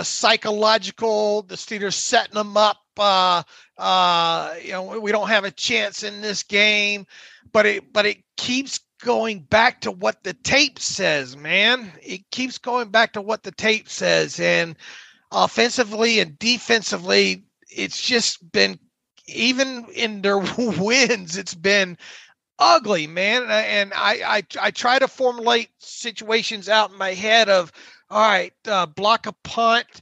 psychological, the Steelers setting them up. We don't have a chance in this game, but it keeps going back to what the tape says, man. It keeps going back to what the tape says, and offensively and defensively, it's just been, even in their wins, it's been ugly, man. And I try to formulate situations out in my head of, all right, block a punt,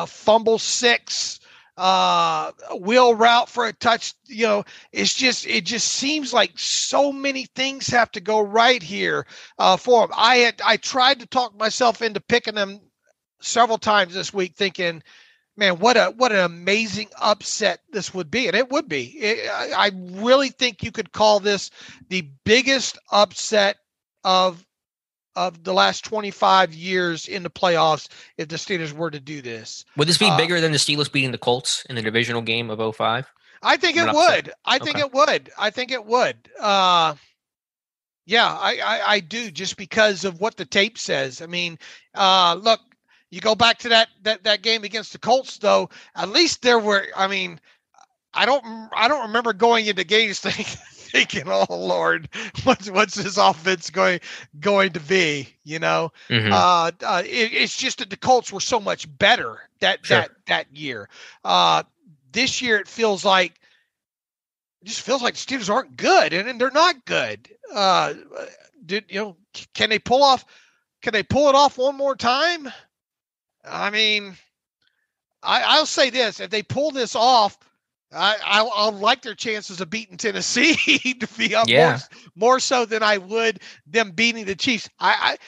fumble 6, wheel route for a touch. It just seems like so many things have to go right here for them. I tried to talk myself into picking them several times this week, thinking, man, what an amazing upset this would be. And it would be. I really think you could call this the biggest upset of the last 25 years in the playoffs if the Steelers were to do this. Would this be bigger than the Steelers beating the Colts in the divisional game of 2005? I think it would. I think it would. Yeah, I do, just because of what the tape says. I mean, look, you go back to that game against the Colts, though. At least there were. I mean, I don't remember going into games thinking, oh Lord, what's this offense going to be? Mm-hmm. It's just that the Colts were so much better that year. This year it just feels like the Steelers aren't good, and they're not good. Can they pull it off one more time? I mean, I'll say this: if they pull this off, I'll like their chances of beating Tennessee to be up more so than I would them beating the Chiefs. I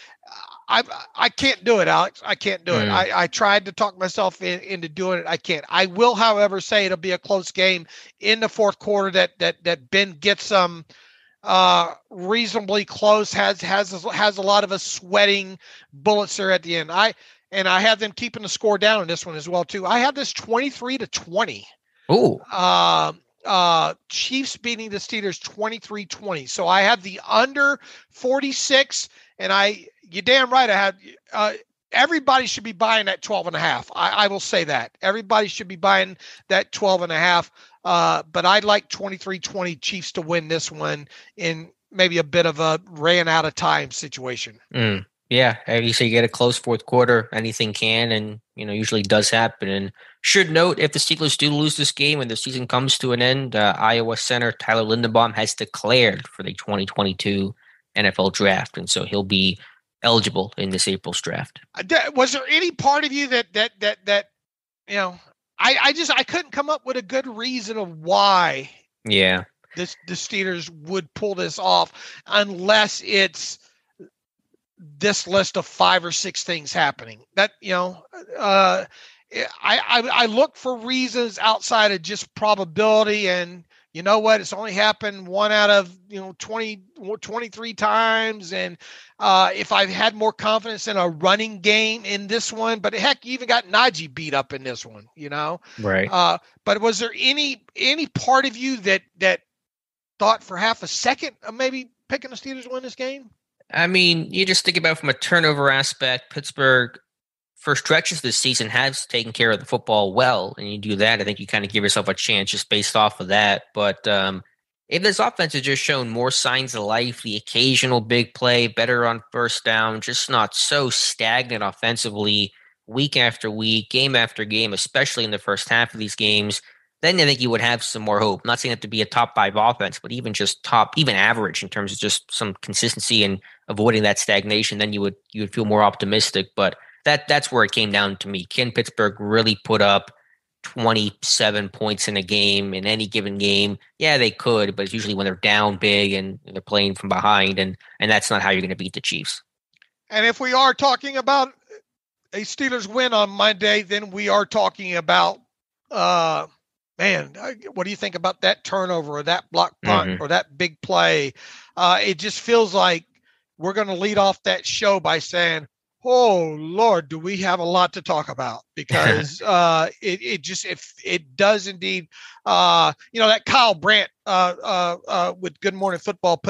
can't do it, Alex. I can't do it. I tried to talk myself into doing it. I can't. I will, however, say it'll be a close game in the fourth quarter. That Ben gets them reasonably close. Has a lot of us sweating bullets there at the end. I have them keeping the score down in this one as well too. I have this 23-20. Oh. Chiefs beating the Steelers 23-20. So I have the under 46, and you're damn right. I have everybody should be buying that 12.5. I will say that everybody should be buying that 12.5. But I'd like 23-20 Chiefs to win this one in maybe a bit of a ran out of time situation. Yeah, you say you get a close fourth quarter, anything can, and usually does happen. And should note, if the Steelers do lose this game and the season comes to an end, Iowa center Tyler Linderbaum has declared for the 2022 NFL draft, and so he'll be eligible in this April's draft. Was there any part of you that I couldn't come up with a good reason of why? Yeah, the Steelers would pull this off unless it's this list of 5 or 6 things happening. That I look for reasons outside of just probability, and you know what? It's only happened 1 out of 23 times. And if I had more confidence in a running game in this one, but heck, you even got Najee beat up in this one, Right. But was there any part of you that thought for half a second of maybe picking the Steelers to win this game? I mean, you just think about it from a turnover aspect. Pittsburgh, for stretches this season, has taken care of the football well, and you do that, I think you kind of give yourself a chance just based off of that. But if this offense has just shown more signs of life, the occasional big play, better on first down, just not so stagnant offensively week after week, game after game, especially in the first half of these games, then I think you would have some more hope. I'm not saying it to be a top 5 offense, but even just even average in terms of just some consistency and avoiding that stagnation, then you would feel more optimistic. But that's where it came down to me. Can Pittsburgh really put up 27 points in a game in any given game? Yeah, they could, but it's usually when they're down big and they're playing from behind, and that's not how you're going to beat the Chiefs. And if we are talking about a Steelers win on Monday, then we are talking about what do you think about that turnover or that block punt or that big play? It just feels like we're going to lead off that show by saying, oh Lord, do we have a lot to talk about? Because it does indeed. That Kyle Brandt with Good Morning Football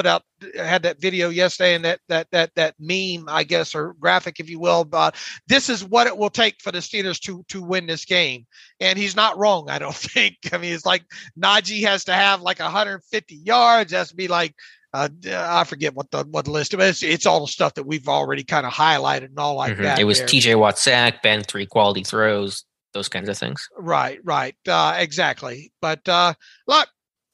had that video yesterday, and that meme, I guess, or graphic, if you will, about this is what it will take for the Steelers to win this game. And he's not wrong, I don't think. I mean, it's like Najee has to have like 150 yards, has to be like I forget what the list is. It's all the stuff that we've already kind of highlighted and all like that. It was TJ Watt sack, Ben 3 quality throws, those kinds of things. Right. Exactly. But look,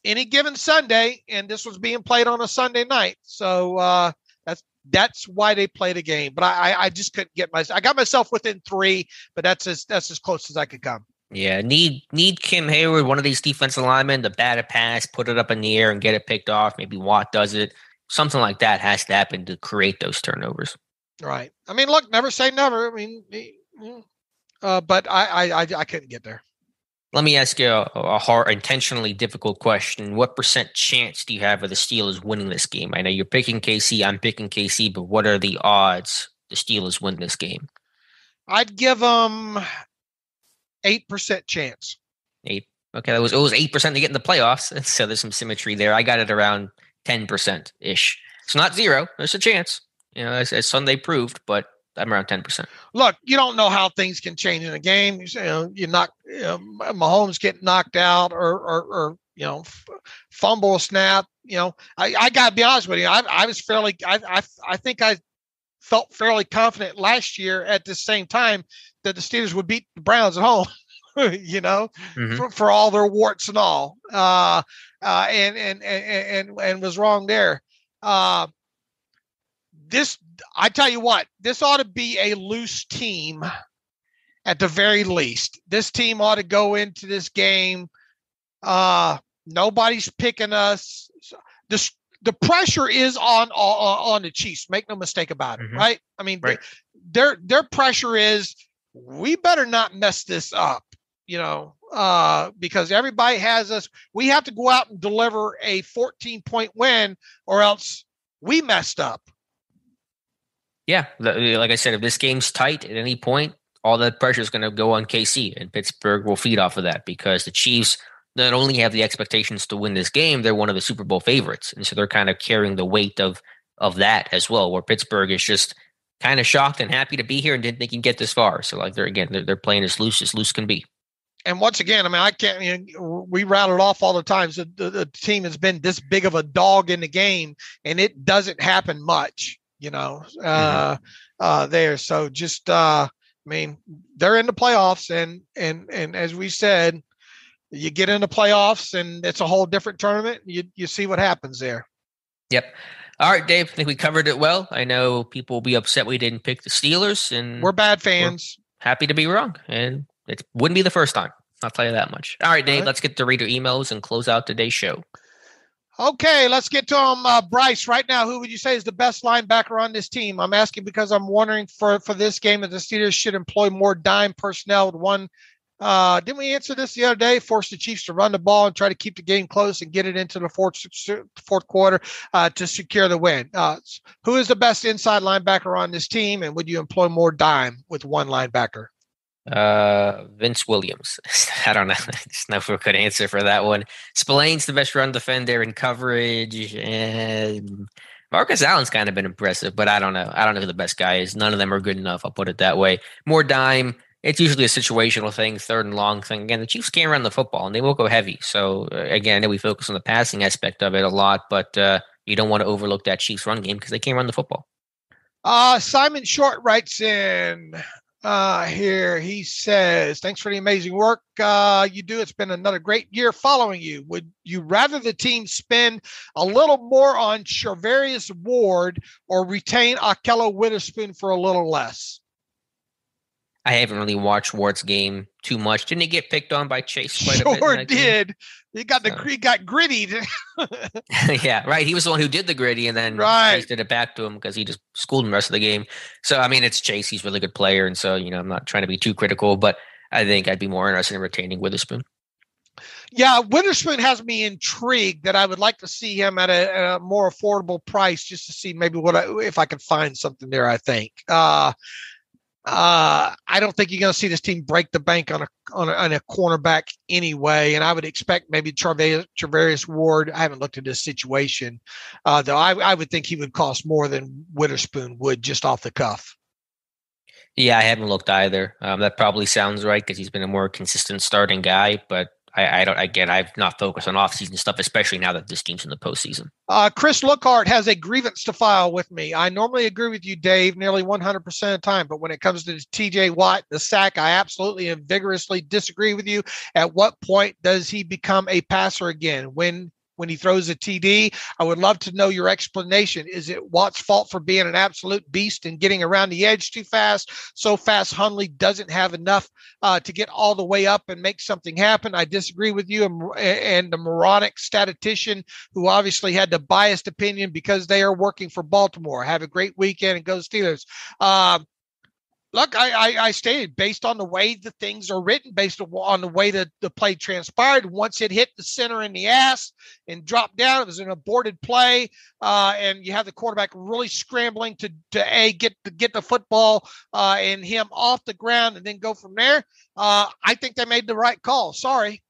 any given Sunday, and this was being played on a Sunday night, so that's why they play the game. But I just couldn't get I got myself within 3, but that's as close as I could come. Yeah, need Kim Hayward, one of these defensive linemen, to bat a pass, put it up in the air, and get it picked off. Maybe Watt does it. Something like that has to happen to create those turnovers. Right. I mean, look, never say never. I mean, but I couldn't get there. Let me ask you a hard, intentionally difficult question. What % chance do you have of the Steelers winning this game? I know you're picking KC, I'm picking KC, but what are the odds the Steelers win this game? I'd give them 8% chance. 8. Okay, it was 8% to get in the playoffs, so there's some symmetry there. I got it around 10% ish. It's not 0. There's a chance, as Sunday proved, but I'm around 10%. Look, you don't know how things can change in a game. Mahomes get knocked out or fumble a snap. I got to be honest with you. I was fairly. I think I felt fairly confident last year at the same time that the Steelers would beat the Browns at home, for all their warts and all, and was wrong there. I tell you what, this ought to be a loose team at the very least. This team ought to go into this game. Nobody's picking us. The pressure is on the Chiefs. Make no mistake about it, right? I mean, right. Their pressure is, we better not mess this up, because everybody has us. We have to go out and deliver a 14-point win, or else we messed up. Yeah, like I said, if this game's tight at any point, all that pressure is going to go on KC, and Pittsburgh will feed off of that, because the Chiefs not only have the expectations to win this game, they're one of the Super Bowl favorites, and so they're kind of carrying the weight of that as well, where Pittsburgh is just kind of shocked and happy to be here and didn't think he can get this far. So like they're playing as loose can be. And once again, I mean, we rattled off all the times that the team has been this big of a dog in the game, and it doesn't happen much, there. So just, I mean, they're in the playoffs, and as we said, you get in the playoffs and it's a whole different tournament. You see what happens there. Yep. All right, Dave, I think we covered it well. I know people will be upset we didn't pick the Steelers, and we're bad fans. We're happy to be wrong, and it wouldn't be the first time. I'll tell you that much. All right, Dave, Let's get to reader emails and close out today's show. Okay, let's get to them. Bryce, right now, who would you say is the best linebacker on this team? I'm asking because I'm wondering for this game that the Steelers should employ more dime personnel with one Didn't we answer this the other day? Force the Chiefs to run the ball and try to keep the game close and get it into the fourth quarter to secure the win. Who is the best inside linebacker on this team, and would you employ more dime with one linebacker? Vince Williams. I don't know. There's no good answer for that one. Spillane's the best run defender in coverage. And Marcus Allen's kind of been impressive, but I don't know. I don't know who the best guy is. None of them are good enough. I'll put it that way. More dime. It's usually a situational thing, third and long thing. Again, the Chiefs can't run the football, and they will go heavy. So, again, I know we focus on the passing aspect of it a lot, but you don't want to overlook that Chiefs run game because they can't run the football. Simon Short writes in here. He says, thanks for the amazing work you do. It's been another great year following you. Would you rather the team spend a little more on Charvarius Ward or retain Ahkello Witherspoon for a little less? I haven't really watched Ward's game too much. Didn't he get picked on by Chase quite a bit? Sure did. He got grittied. Yeah, right. He was the one who did the gritty, and then Chase did it back to him because he just schooled him the rest of the game. So, I mean, it's Chase. He's a really good player, and so, I'm not trying to be too critical, but I think I'd be more interested in retaining Witherspoon. Yeah, Witherspoon has me intrigued that I would like to see him at a more affordable price just to see maybe if I could find something there, I think. I don't think you're going to see this team break the bank on a cornerback anyway, and I would expect maybe Charvarius Ward. I haven't looked at this situation, though. I would think he would cost more than Witherspoon would just off the cuff. Yeah, I haven't looked either. That probably sounds right because he's been a more consistent starting guy, but I don't. Again, I've not focused on off-season stuff, especially now that this team's in the postseason. Chris Lookhart has a grievance to file with me. I normally agree with you, Dave, nearly 100% of the time, but when it comes to T.J. Watt, the sack, I absolutely and vigorously disagree with you. At what point does he become a passer again? When he throws a TD, I would love to know your explanation. Is it Watt's fault for being an absolute beast and getting around the edge too fast? So fast Hundley doesn't have enough to get all the way up and make something happen. I disagree with you and the moronic statistician who obviously had the biased opinion because they are working for Baltimore. Have a great weekend and go Steelers. Look, I stated based on the way the things are written, based on the way that the play transpired, once it hit the center in the ass and dropped down, it was an aborted play, and you have the quarterback really scrambling to get the football and him off the ground and then go from there. I think they made the right call. Sorry,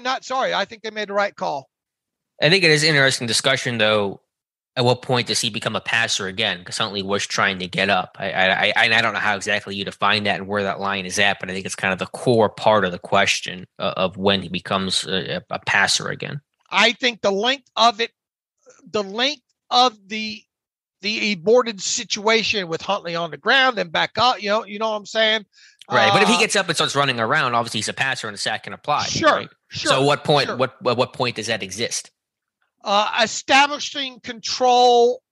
not sorry. I think they made the right call. I think it is an interesting discussion, though. At what point does he become a passer again? Because Huntley was trying to get up. I don't know how exactly you define that and where that line is at, but I think it's kind of the core part of the question of when he becomes a passer again. I think the length of the aborted situation with Huntley on the ground and back up, you know what I'm saying? Right. But if he gets up and starts running around, obviously he's a passer and the sack can apply. Sure. Right? So at what point, what point does that exist? Establishing control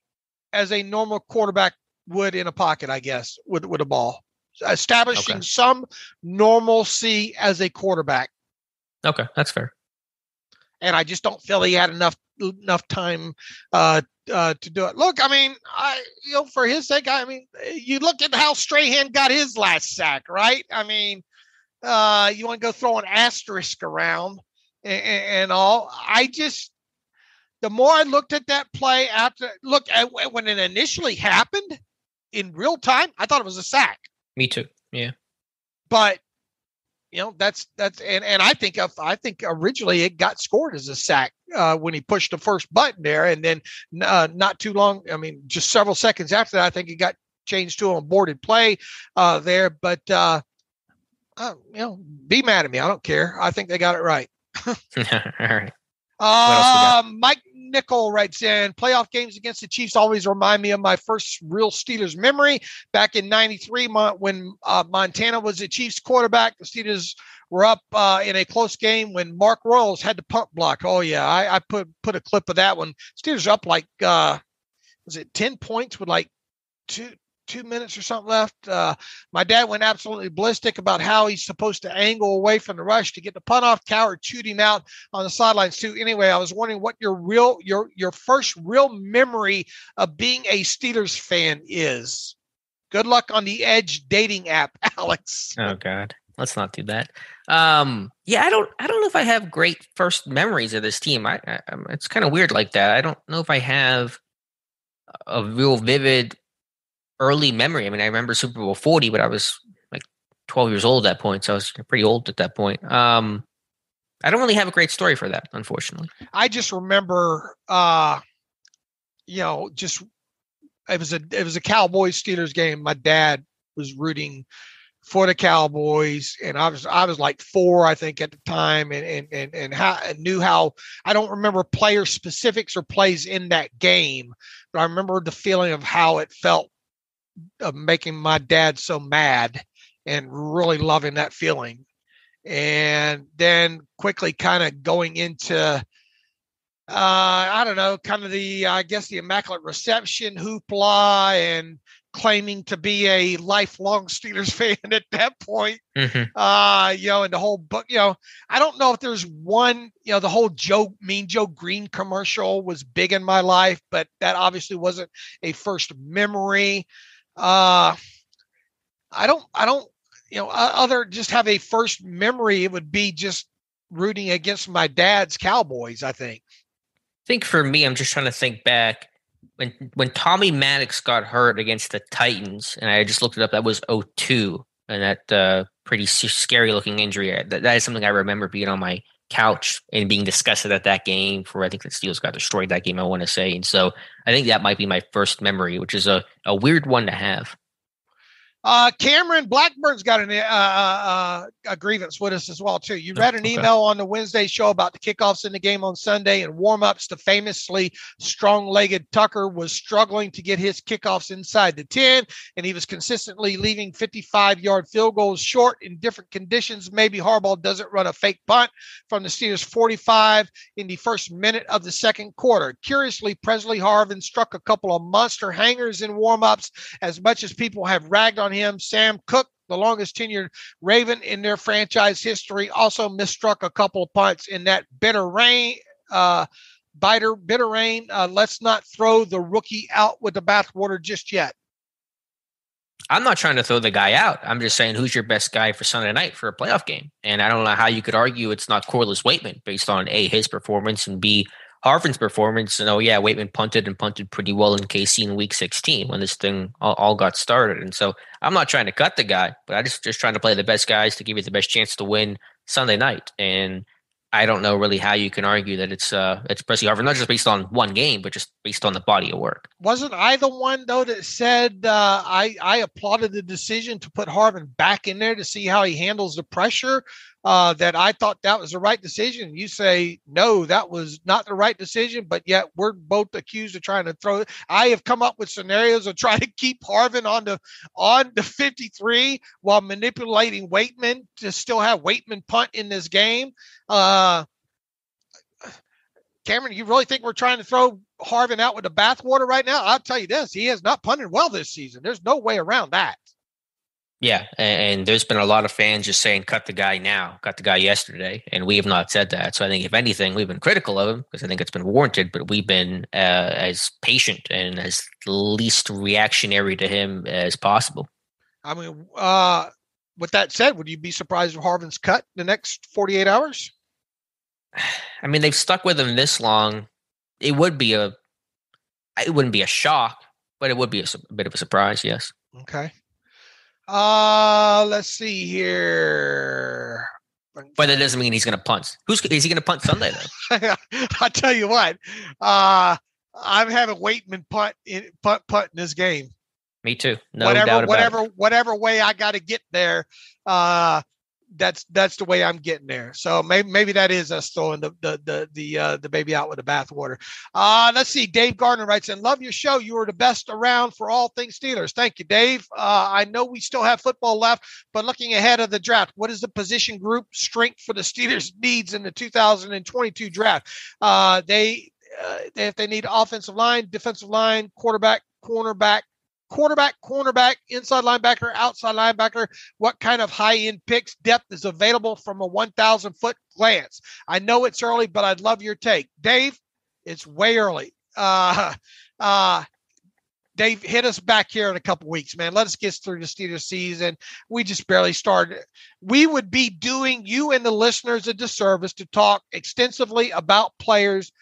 as a normal quarterback would in a pocket, I guess, with a ball. Establishing some normalcy as a quarterback. Okay, that's fair. And I just don't feel he had enough time to do it. Look, I mean, for his sake, I mean, you look at how Strahan got his last sack, right? I mean, you want to go throw an asterisk around and all. The more I looked at that play when it initially happened in real time, I thought it was a sack. Me too. Yeah. But that's and I think originally it got scored as a sack when he pushed the first button there, and then not too long. I mean, just several seconds after that, I think it got changed to an aborted play there. But be mad at me. I don't care. I think they got it right. All right. Mike Nickel writes in, playoff games against the Chiefs always remind me of my first real Steelers memory back in '93 when Montana was the Chiefs quarterback. The Steelers were up in a close game when Mark Royals had to punt block. Oh yeah, I put a clip of that one. Steelers up like was it 10 points with like 2 minutes or something left. My dad went absolutely ballistic about how he's supposed to angle away from the rush to get the punt off. Coward chewed him out on the sidelines too. Anyway, I was wondering what your first real memory of being a Steelers fan is. Good luck on the Edge dating app, Alex. Oh God. let's not do that. Yeah, I don't know if I have great first memories of this team. It's kind of weird like that. I don't know if I have a real vivid early memory. I mean, I remember Super Bowl 40, but I was like 12 years old at that point, so I was pretty old at that point. I don't really have a great story for that, unfortunately. I just remember, just it was a Cowboys Steelers game. My dad was rooting for the Cowboys, and I was like 4, I think, at the time, and knew how. I don't remember player specifics or plays in that game, but I remember the feeling of how it felt of making my dad so mad and really loving that feeling. And then quickly kind of going into, I don't know, kind of the Immaculate Reception hoopla and claiming to be a lifelong Steelers fan at that point. Mm-hmm. And the whole book, I don't know if there's one, the whole Mean Joe Green commercial was big in my life, but that obviously wasn't a first memory. I don't, other just have a first memory. It would be just rooting against my dad's Cowboys, I think. I think for me, I'm just trying to think back when Tommy Maddox got hurt against the Titans, and I just looked it up. That was 2002, and that pretty scary looking injury. That is something I remember being on my couch and being disgusted at that game. I think the Steelers got destroyed that game, I want to say, and so I think that might be my first memory, which is a weird one to have. Cameron Blackburn's got a grievance with us as well, too. You read an email on the Wednesday show about the kickoffs in the game on Sunday and warm-ups. The famously strong-legged Tucker was struggling to get his kickoffs inside the 10, and he was consistently leaving 55-yard field goals short in different conditions. Maybe Harbaugh doesn't run a fake punt from the Steelers' 45 in the first minute of the second quarter. Curiously, Presley Harvin struck a couple of monster hangers in warm-ups. As much as people have ragged on him, Sam Cook, the longest tenured Raven in their franchise history, also misstruck a couple of punts in that bitter rain. Let's not throw the rookie out with the bathwater just yet. I'm not trying to throw the guy out. I'm just saying, who's your best guy for Sunday night for a playoff game? And I don't know how you could argue it's not Corliss Waitman based on A, his performance, and B, Harvin's performance. And Waitman punted pretty well in KC in week 16 when this thing all got started. And so I'm not trying to cut the guy, but I just trying to play the best guys to give you the best chance to win Sunday night. And I don't know really how you can argue that it's Presley Harvin, not just based on one game, but just based on the body of work. Wasn't I the one, though, that said I applauded the decision to put Harvin back in there to see how he handles the pressure, that I thought that was the right decision? You say, no, that was not the right decision, but yet we're both accused of trying to throw it. I have come up with scenarios of trying to keep Harvin on the 53 while manipulating Waitman to still have Waitman punt in this game. Cameron, you really think we're trying to throw Harvin out with the bathwater right now? I'll tell you this, he has not punted well this season. There's no way around that. Yeah, and there's been a lot of fans just saying, cut the guy now, cut the guy yesterday, and we have not said that. So I think, if anything, we've been critical of him because I think it's been warranted, but we've been as patient and as least reactionary to him as possible. I mean, with that said, would you be surprised if Harvin's cut in the next 48 hours? I mean, they've stuck with him this long. It wouldn't be a shock, but it would be a bit of a surprise, yes. Okay. Let's see here. But that doesn't mean he's going to punt. Is he going to punt Sunday, though? I'll tell you what. I'm having Waitman punt in this game. Me too. No doubt about it. Whatever way I got to get there, that's the way I'm getting there. So maybe that is us throwing the baby out with the bathwater. Let's see. Dave Gardner writes in, love your show. You are the best around for all things Steelers. Thank you, Dave. I know we still have football left, but looking ahead of the draft, what is the position group strength for the Steelers needs in the 2022 draft? If they need offensive line, defensive line, quarterback, cornerback, inside linebacker, outside linebacker, what kind of high-end picks, depth is available from a 1,000-foot glance? I know it's early, but I'd love your take. Dave, it's way early. Dave, Dave, hit us back here in a couple weeks, man. Let us get through the Steelers season. We just barely started. We would be doing you and the listeners a disservice to talk extensively about players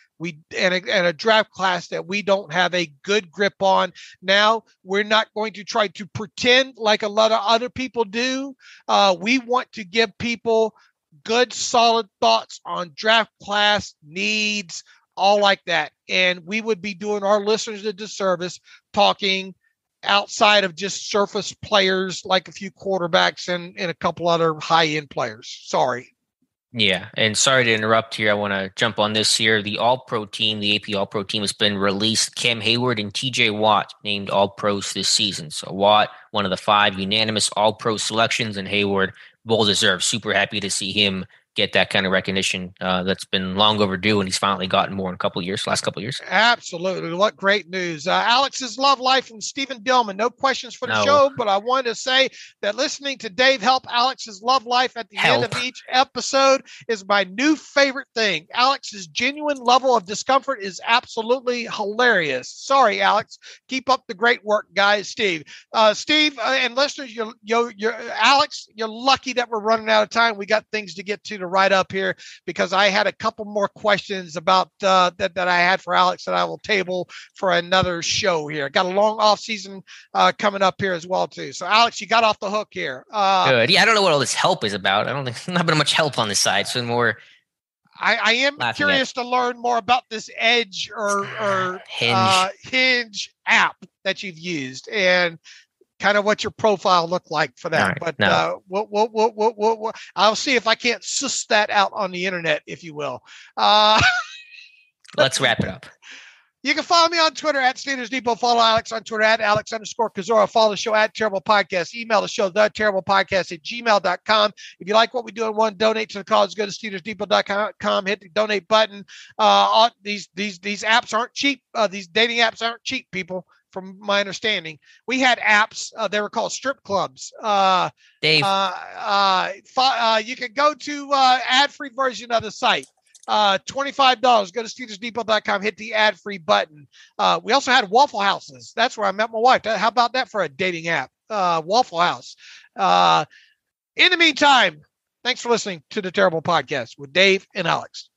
and a draft class that we don't have a good grip on. Now, we're not going to try to pretend like a lot of other people do. We want to give people good, solid thoughts on draft class needs, all like that. And we would be doing our listeners a disservice talking outside of just surface players like a few quarterbacks and a couple other high-end players. Sorry. Yeah, and sorry to interrupt here. I want to jump on this here. The All-Pro team, the AP All-Pro team has been released. Cam Hayward and TJ Watt named All-Pros this season. So Watt, one of the 5 unanimous All-Pro selections, and Hayward, well-deserved. Super happy to see him get that kind of recognition that's been long overdue, and he's finally gotten more in last couple of years. Absolutely. What great news. Alex's Love Life from Stephen Dillman. No questions for the show, but I wanted to say that listening to Dave help Alex's Love Life at the end of each episode is my new favorite thing. Alex's genuine level of discomfort is absolutely hilarious. Sorry, Alex. Keep up the great work, guys. Steve, and listeners, you're Alex, you're lucky that we're running out of time. We got things to get to right up here because I had a couple more questions about that I had for Alex that I will table for another show here. Got a long off season coming up here as well too. So Alex, you got off the hook here. Good. Yeah, I don't know what all this help is about. I don't think not been much help on this side. So more. I am curious to learn more about this Edge or Hinge app that you've used and kind of what your profile looked like for that. Right, but I'll see if I can't suss that out on the internet, if you will. Let's wrap it up. You can follow me on Twitter at Steelers Depot. Follow Alex on Twitter at Alex_Kozora. Follow the show at Terrible Podcast. Email the show, theterriblepodcast@gmail.com. If you like what we do and want to donate to the cause, go to SteelersDepot.com, hit the donate button. These apps aren't cheap. These dating apps aren't cheap, people. From my understanding, we had apps. They were called strip clubs. Dave, you can go to ad-free version of the site. $25. Go to SteelersDepot.com. Hit the ad-free button. We also had Waffle Houses. That's where I met my wife. How about that for a dating app? Waffle House. In the meantime, thanks for listening to the Terrible Podcast with Dave and Alex.